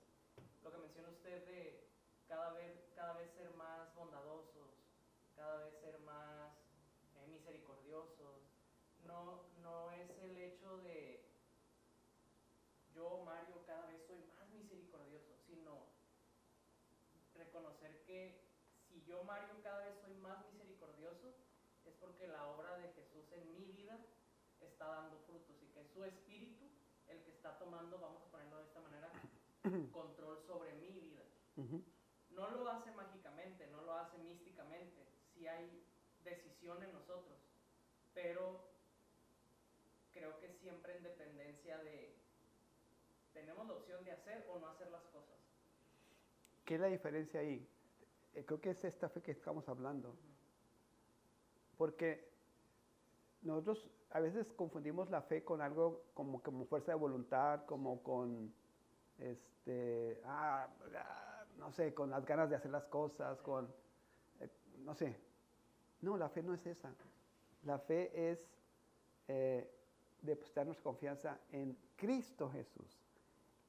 Lo que menciona usted de cada vez ser más bondadosos, cada vez ser más misericordiosos, no es el hecho de yo, Mario, cada vez soy más misericordioso, sino reconocer que si yo, Mario, cada vez soy más misericordioso, porque la obra de Jesús en mi vida está dando frutos y que es su espíritu el que está tomando, vamos a ponerlo de esta manera, control sobre mi vida. Ujú. No lo hace mágicamente, no lo hace místicamente, sí hay decisión en nosotros, pero creo que siempre en dependencia de, tenemos la opción de hacer o no hacer las cosas. ¿Qué es la diferencia ahí? Creo que es esta fe que estamos hablando. Porque nosotros a veces confundimos la fe con algo como fuerza de voluntad, como con, no sé, con las ganas de hacer las cosas, con, no sé. No, la fe no es esa. La fe es depositar nuestra confianza en Cristo Jesús.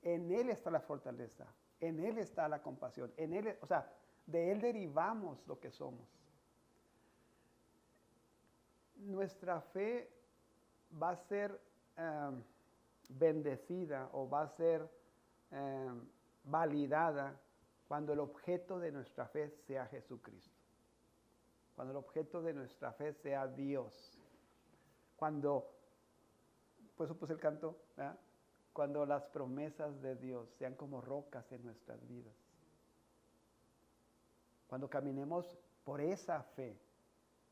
En Él está la fortaleza, en Él está la compasión, en Él, o sea, de Él derivamos lo que somos. Nuestra fe va a ser bendecida o va a ser validada cuando el objeto de nuestra fe sea Jesucristo. Cuando el objeto de nuestra fe sea Dios. Cuando, por eso puse el canto, ¿verdad? Cuando las promesas de Dios sean como rocas en nuestras vidas. Cuando caminemos por esa fe,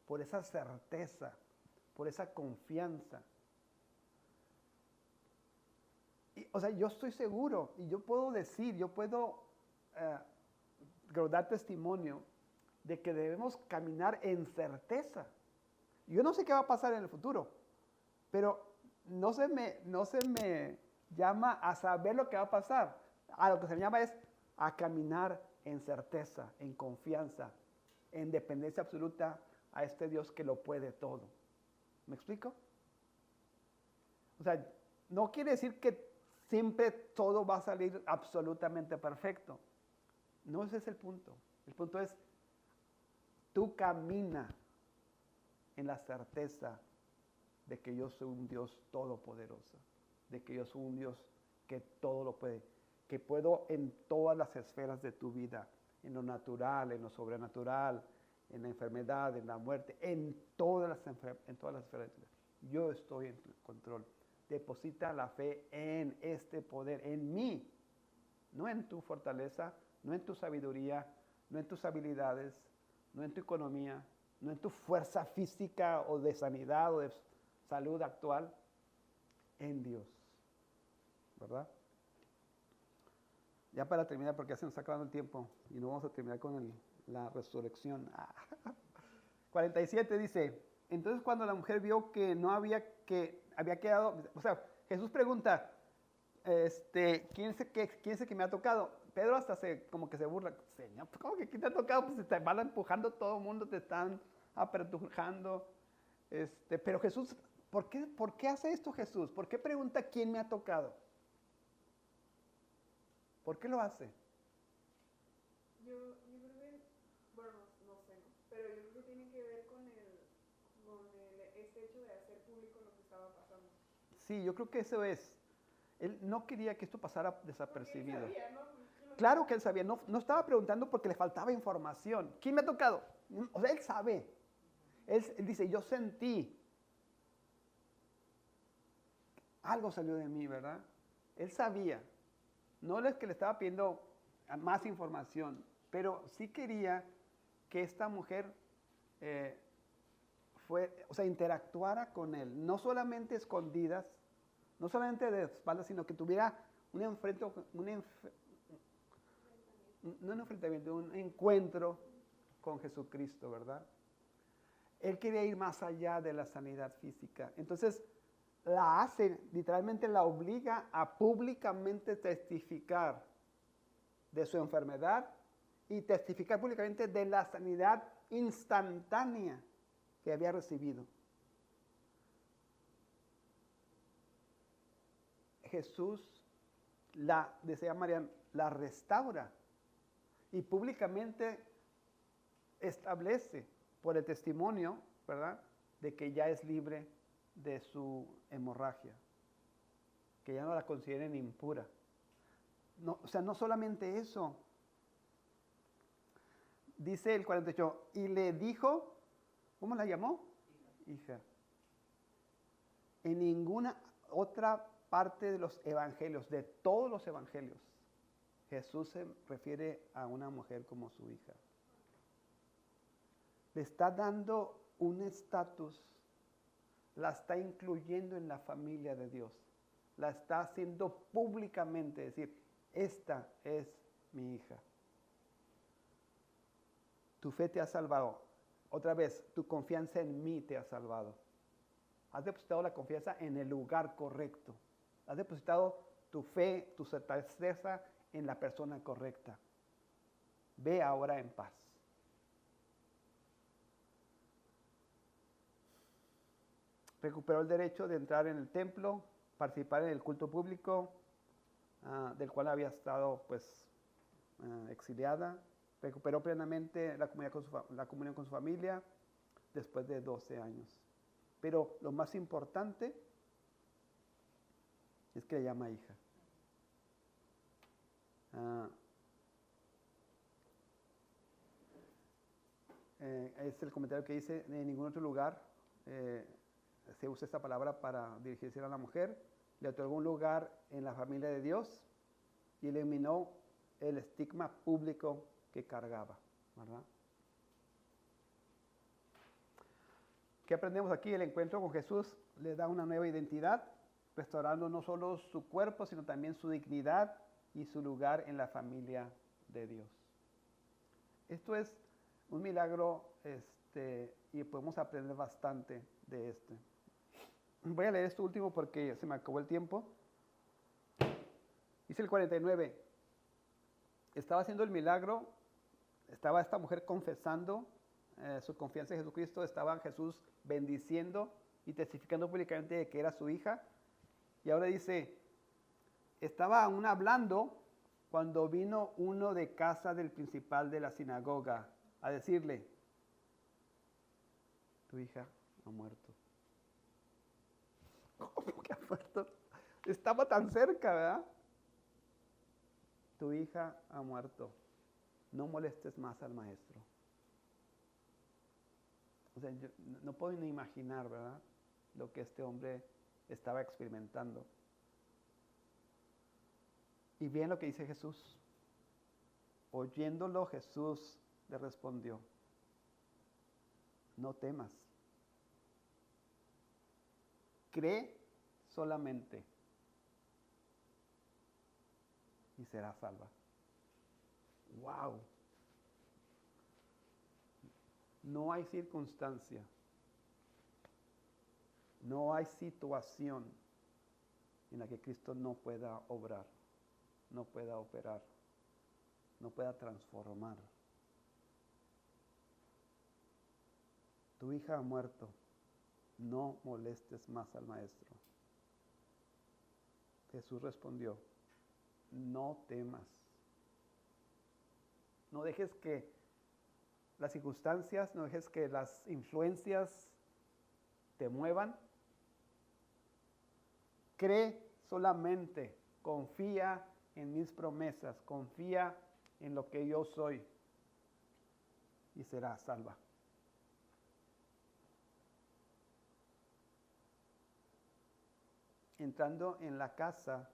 por esa certeza, por esa confianza. Y, o sea, yo estoy seguro y yo puedo decir, yo puedo dar testimonio de que debemos caminar en certeza. Yo no sé qué va a pasar en el futuro, pero no se me llama a saber lo que va a pasar. A lo que se me llama es a caminar en certeza, en confianza, en dependencia absoluta a este Dios que lo puede todo. ¿Me explico? O sea, no quiere decir que siempre todo va a salir absolutamente perfecto. No ese es el punto. El punto es, tú camina en la certeza de que yo soy un Dios todopoderoso, de que yo soy un Dios que todo lo puede, que puedo en todas las esferas de tu vida, en lo natural, en lo sobrenatural, en la enfermedad, en la muerte, en todas las esferas de tu vida. Yo estoy en control. Deposita la fe en este poder, en mí, no en tu fortaleza, no en tu sabiduría, no en tus habilidades, no en tu economía, no en tu fuerza física o de sanidad o de salud actual, en Dios, ¿verdad? Ya para terminar, porque ya se nos está acabando el tiempo y no vamos a terminar con la resurrección. 47 dice, entonces cuando la mujer vio que no había quedado, o sea, Jesús pregunta, ¿quién es el que me ha tocado? Pedro hasta como que se burla, Señor, ¿cómo que quién te ha tocado? Pues te van empujando todo el mundo, te están apretujando. Pero Jesús, ¿por qué hace esto Jesús? ¿Por qué pregunta quién me ha tocado? ¿Por qué lo hace? Yo creo que, bueno, no sé, ¿no? Pero yo creo que tiene que ver con este hecho de hacer público lo que estaba pasando. Sí, yo creo que eso es. Él no quería que esto pasara desapercibido. Porque él sabía, ¿no? Claro que él sabía, no estaba preguntando porque le faltaba información. ¿Quién me ha tocado? O sea, él sabe. Él dice, yo sentí. Algo salió de mí, ¿verdad? Él sabía. No es que le estaba pidiendo más información, pero sí quería que esta mujer interactuara con él. No solamente escondidas, no solamente de espaldas, sino que tuviera un encuentro con Jesucristo, ¿verdad? Él quería ir más allá de la sanidad física. Entonces, la hace, literalmente la obliga a públicamente testificar de su enfermedad y testificar públicamente de la sanidad instantánea que había recibido. Jesús, decía María, la restaura y públicamente establece por el testimonio, ¿verdad?, de que ya es libre de su hemorragia, que ya no la consideren impura. No, o sea, no solamente eso. Dice el 48, y le dijo, ¿cómo la llamó? hija. En ninguna otra parte de los evangelios, de todos los evangelios, Jesús se refiere a una mujer como su hija. Le está dando un estatus, la está incluyendo en la familia de Dios, la está haciendo públicamente, decir, esta es mi hija. Tu fe te ha salvado. Otra vez, tu confianza en mí te ha salvado. Has depositado la confianza en el lugar correcto. Has depositado tu fe, tu certeza en la persona correcta. Ve ahora en paz. Recuperó el derecho de entrar en el templo, participar en el culto público, del cual había estado exiliada. Recuperó plenamente la comunión con su familia después de 12 años. Pero lo más importante es que le llama hija. Es el comentario que dice, en ningún otro lugar se usa esta palabra para dirigirse a la mujer. Le otorgó un lugar en la familia de Dios y eliminó el estigma público que cargaba, ¿verdad? ¿Qué aprendemos aquí? El encuentro con Jesús le da una nueva identidad, restaurando no solo su cuerpo, sino también su dignidad y su lugar en la familia de Dios. Esto es un milagro y podemos aprender bastante de este. Voy a leer esto último porque se me acabó el tiempo. Dice el 49. Estaba haciendo el milagro, estaba esta mujer confesando su confianza en Jesucristo, estaba Jesús bendiciendo y testificando públicamente de que era su hija. Y ahora dice, estaba aún hablando cuando vino uno de casa del principal de la sinagoga a decirle, tu hija ha muerto. ¿Cómo que ha muerto? Estaba tan cerca, ¿verdad? Tu hija ha muerto. No molestes más al maestro. O sea, yo no puedo ni imaginar, ¿verdad? Lo que este hombre estaba experimentando. Y bien lo que dice Jesús. Oyéndolo, Jesús le respondió, no temas. Cree solamente y será salva. ¡Wow! No hay circunstancia, no hay situación en la que Cristo no pueda obrar, no pueda operar, no pueda transformar. Tu hija ha muerto, no molestes más al maestro. Jesús respondió, no temas. No dejes que las circunstancias, no dejes que las influencias te muevan. Cree solamente, confía en mis promesas, confía en lo que yo soy y serás salva. Entrando en la casa,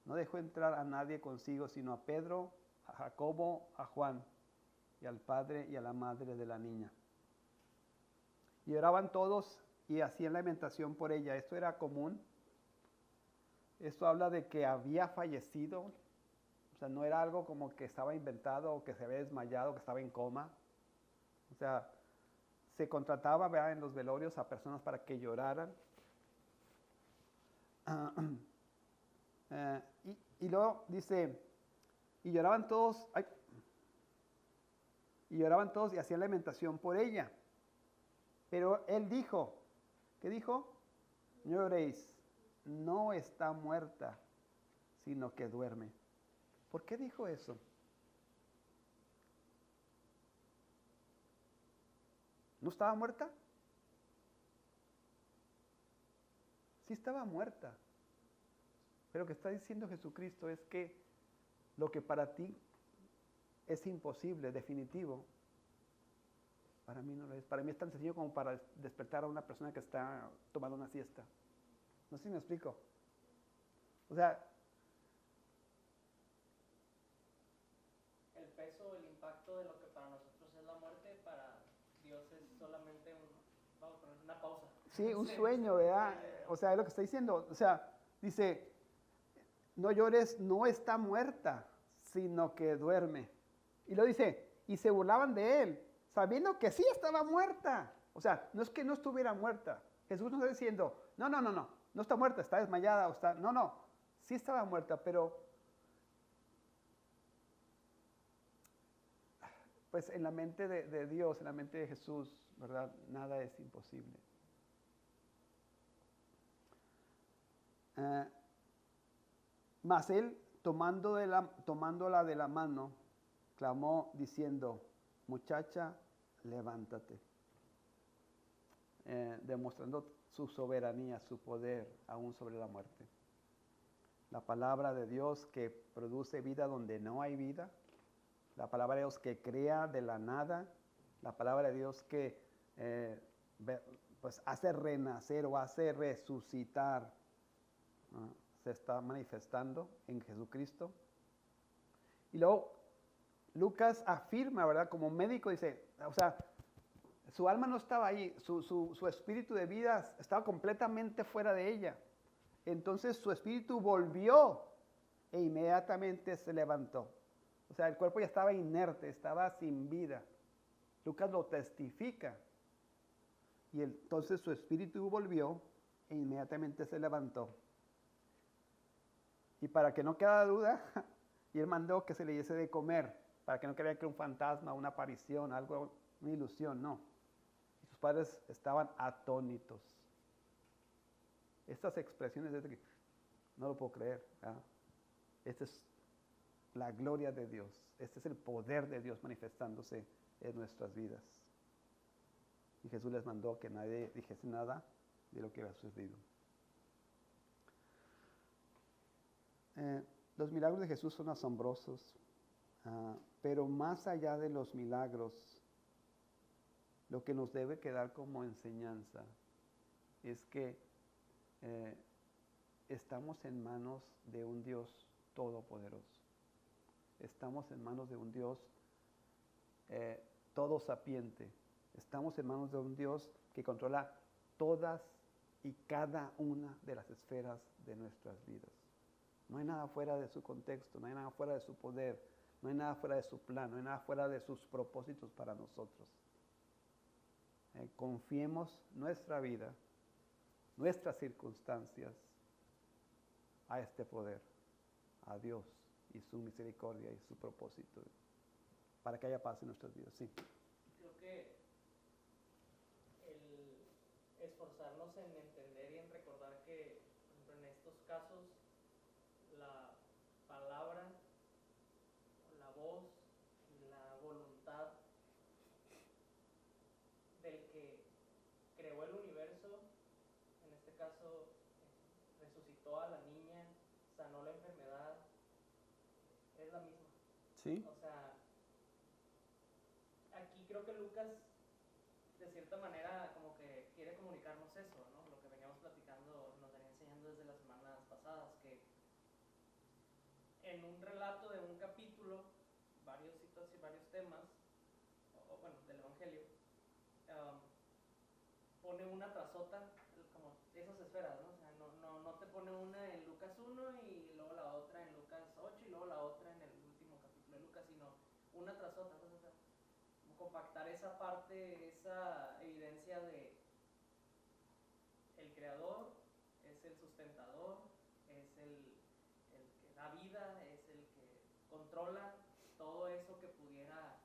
no dejó entrar a nadie consigo, sino a Pedro, a Jacobo, a Juan, y al padre y a la madre de la niña. Y oraban todos y hacían lamentación por ella. Esto era común. Esto habla de que había fallecido. O sea, no era algo como que estaba inventado o que se había desmayado, que estaba en coma. O sea, se contrataba, ¿verdad?, en los velorios a personas para que lloraran. Y luego dice, y lloraban todos y hacían lamentación por ella. Pero él dijo, ¿qué dijo? No lloréis, no está muerta, sino que duerme. ¿Por qué dijo eso? ¿No estaba muerta? Sí estaba muerta. Pero lo que está diciendo Jesucristo es que lo que para ti es imposible, definitivo, Para mí no lo es. Para mí es tan sencillo como para despertar a una persona que está tomando una siesta. No sé si me explico. O sea, El peso, el impacto de lo que para nosotros es la muerte, para Dios es solamente vamos a poner una pausa. sí, un sueño, ¿verdad? O sea, es lo que está diciendo. O sea, dice, no llores, no está muerta, sino que duerme. Y lo dice, y se burlaban de él, sabiendo que sí estaba muerta. O sea, no es que no estuviera muerta. Jesús no está diciendo, no está muerta, está desmayada, no, sí estaba muerta, pero pues en la mente de Dios, en la mente de Jesús, ¿verdad? Nada es imposible. Mas él, tomándola de la mano, clamó diciendo, muchacha, levántate. Demostrando su soberanía, su poder aún sobre la muerte. La palabra de Dios que produce vida donde no hay vida. La palabra de Dios que crea de la nada. La palabra de Dios que pues hace renacer o hace resucitar. Se está manifestando en Jesucristo. Y luego Lucas afirma, ¿verdad? Como médico dice, o sea, su alma no estaba ahí, su espíritu de vida estaba completamente fuera de ella. Entonces su espíritu volvió e inmediatamente se levantó. O sea, el cuerpo ya estaba inerte, estaba sin vida. Lucas lo testifica. Y entonces su espíritu volvió e inmediatamente se levantó. Y para que no quede duda, y él mandó que se le diese de comer, para que no crean que era un fantasma, una aparición, algo, una ilusión, no. Y sus padres estaban atónitos. Estas expresiones de que no lo puedo creer. ¿Verdad? Esta es la gloria de Dios. Este es el poder de Dios manifestándose en nuestras vidas. Y Jesús les mandó que nadie dijese nada de lo que había sucedido. Los milagros de Jesús son asombrosos, pero más allá de los milagros, lo que nos debe quedar como enseñanza es que estamos en manos de un Dios todopoderoso. Estamos en manos de un Dios todo sapiente. Estamos en manos de un Dios que controla todas y cada una de las esferas de nuestras vidas. No hay nada fuera de su contexto, no hay nada fuera de su poder, no hay nada fuera de su plan, no hay nada fuera de sus propósitos para nosotros. Confiemos nuestra vida, nuestras circunstancias a este poder, a Dios y su misericordia y su propósito, para que haya paz en nuestras vidas. Sí. Creo que el esforzarnos en entender y en recordar que, por ejemplo, en estos casos, la palabra, la voz, la voluntad del que creó el universo, en este caso resucitó a la niña, sanó la enfermedad, es la misma. ¿Sí? O sea, aquí creo que Lucas de cierta manera como que quiere comunicarnos eso, ¿no? Lo que veníamos platicando, nos venía enseñando desde las semanas pasadas, que en un relato de un capítulo, varios temas, o bueno, del Evangelio, pone una tras otra, como esas esferas, ¿no? O sea, no te pone una en Lucas 1 y luego la otra en Lucas 8 y luego la otra en el último capítulo de Lucas, sino una tras otra, o sea, compactar esa parte, esa evidencia de el creador, es el sustentador, es el que da vida, es el que controla todo eso que pudiera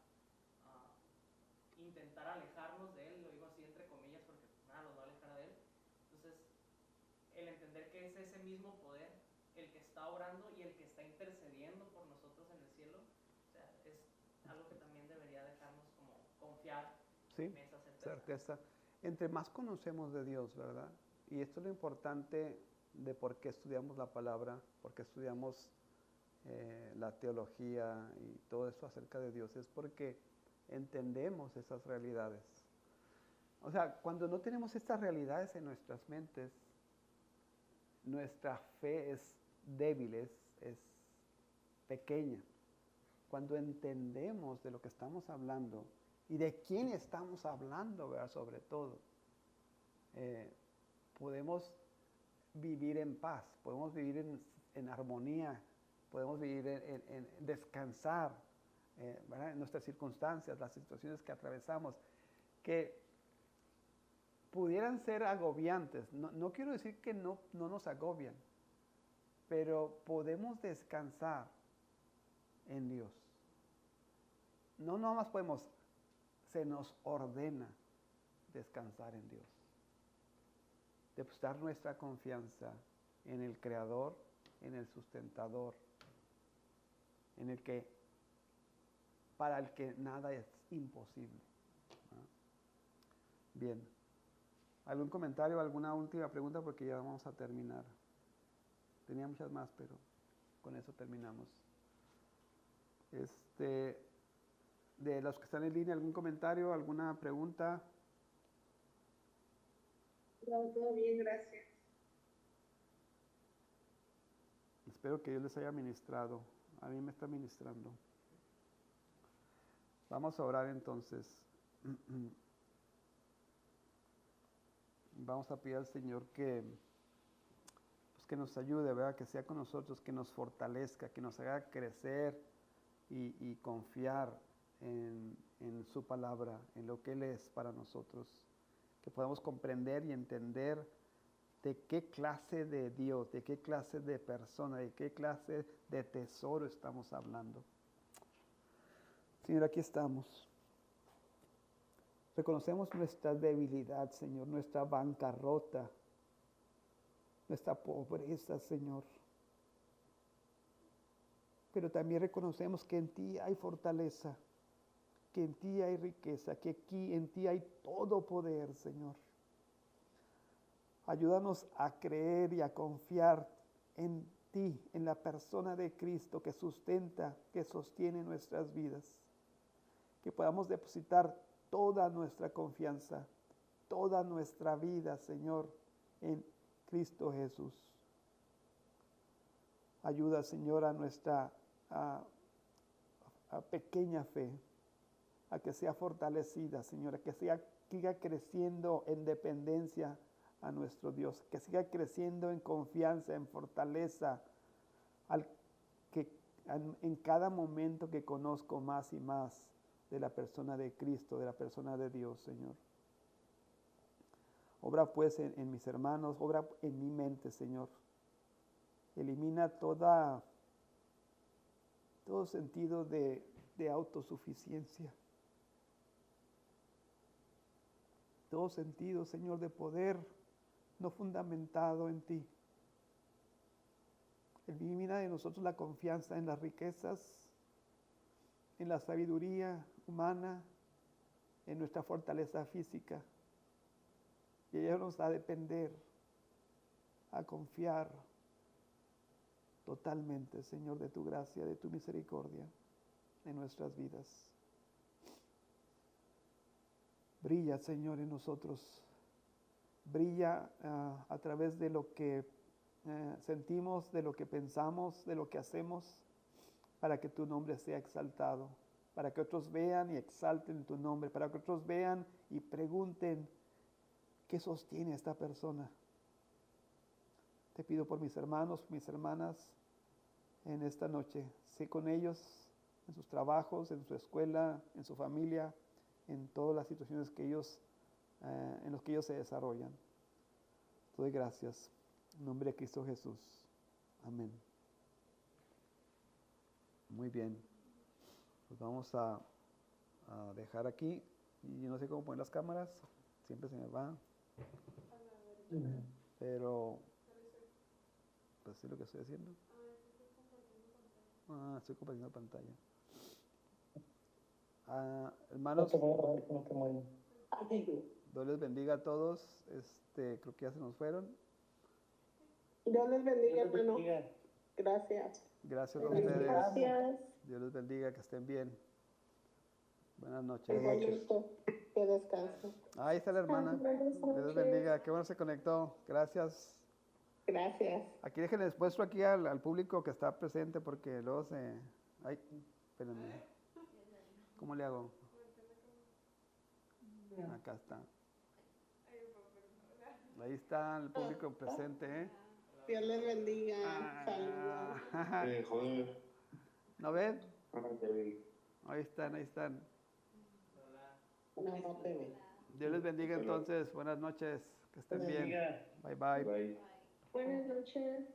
intentar alejarnos de él, lo digo así entre comillas porque nada nos va a alejar de él. Entonces, el entender que es ese mismo poder el que está obrando y el que está intercediendo por nosotros en el cielo, o sea, es algo que también debería dejarnos como confiar en esa certeza. Entre más conocemos de Dios, ¿verdad? Y esto es lo importante de por qué estudiamos la palabra, por qué estudiamos la teología y todo eso acerca de Dios, es porque entendemos esas realidades. O sea, cuando no tenemos estas realidades en nuestras mentes, nuestra fe es débil, es pequeña. Cuando entendemos de lo que estamos hablando y de quién estamos hablando, ¿verdad? Sobre todo, podemos vivir en paz, podemos vivir en armonía, podemos vivir en descansar, ¿verdad? En nuestras circunstancias, las situaciones que atravesamos, que pudieran ser agobiantes. No quiero decir que no nos agobian, pero podemos descansar en Dios. No nomás podemos, se nos ordena descansar en Dios. Depositar nuestra confianza en el Creador, en el Sustentador, en el que, para el que nada es imposible. ¿No? Bien. ¿Algún comentario, alguna última pregunta? Porque ya vamos a terminar. Tenía muchas más, pero con eso terminamos. De los que están en línea, ¿algún comentario, alguna pregunta? No, todo bien, gracias. Espero que Dios les haya ministrado. A mí me está ministrando. Vamos a orar entonces. Vamos a pedir al Señor que nos ayude, ¿verdad? Que sea con nosotros, que nos fortalezca, que nos haga crecer y confiar en su palabra, en lo que Él es para nosotros. Que podamos comprender y entender de qué clase de Dios, de qué clase de persona, de qué clase de tesoro estamos hablando. Señor, aquí estamos. Reconocemos nuestra debilidad, Señor, nuestra bancarrota, nuestra pobreza, Señor. Pero también reconocemos que en ti hay fortaleza, que en ti hay riqueza, que aquí en ti hay todo poder, Señor. Ayúdanos a creer y a confiar en ti, en la persona de Cristo que sustenta, que sostiene nuestras vidas. Que podamos depositar toda nuestra confianza, toda nuestra vida, Señor, en Cristo Jesús. Ayuda, Señor, a nuestra a pequeña fe, a que sea fortalecida, Señor, a que siga creciendo en dependencia a nuestro Dios, que siga creciendo en confianza, en fortaleza, en cada momento que conozco más y más de la persona de Cristo, de la persona de Dios, Señor. Obra pues en mis hermanos, obra en mi mente, Señor. Elimina todo sentido de autosuficiencia. Todo sentido, Señor, de poder no fundamentado en ti. Elimina de nosotros la confianza en las riquezas, en la sabiduría humana, en nuestra fortaleza física. Y ayúdanos a depender, a confiar totalmente, Señor, de tu gracia, de tu misericordia en nuestras vidas. Brilla, Señor, en nosotros. Brilla a través de lo que sentimos, de lo que pensamos, de lo que hacemos, para que tu nombre sea exaltado, para que otros vean y exalten tu nombre, para que otros vean y pregunten qué sostiene a esta persona. Te pido por mis hermanos, mis hermanas en esta noche. Sé con ellos en sus trabajos, en su escuela, en su familia, en todas las situaciones que en las que ellos se desarrollan. Te doy gracias. En nombre de Cristo Jesús. Amén. Muy bien. Pues vamos a dejar aquí. Y yo no sé cómo poner las cámaras. Siempre se me va. Pero pues sí, lo que estoy haciendo. Estoy compartiendo pantalla. Hermanos, Dios les bendiga a todos. Creo que ya se nos fueron. Dios les bendiga, hermano. Gracias. Gracias a ustedes. Gracias. Dios les bendiga, que estén bien. Buenas noches. Igualmente, que descanse. Ahí está la hermana. Buenas Dios noches. bendiga. Qué bueno se conectó. Gracias. Gracias. Aquí déjenles puesto aquí al público que está presente porque luego se... Ay, espérenme. ¿Cómo le hago? Acá está. Ahí está el público presente, ¿eh? Dios les bendiga. Ah, Saludos. ¿No ven? Ah, ya vi. Ahí están, ahí están. No, no te ve. Dios les bendiga entonces. Buenas noches. Que estén bien. Bye bye. Bye. Buenas noches.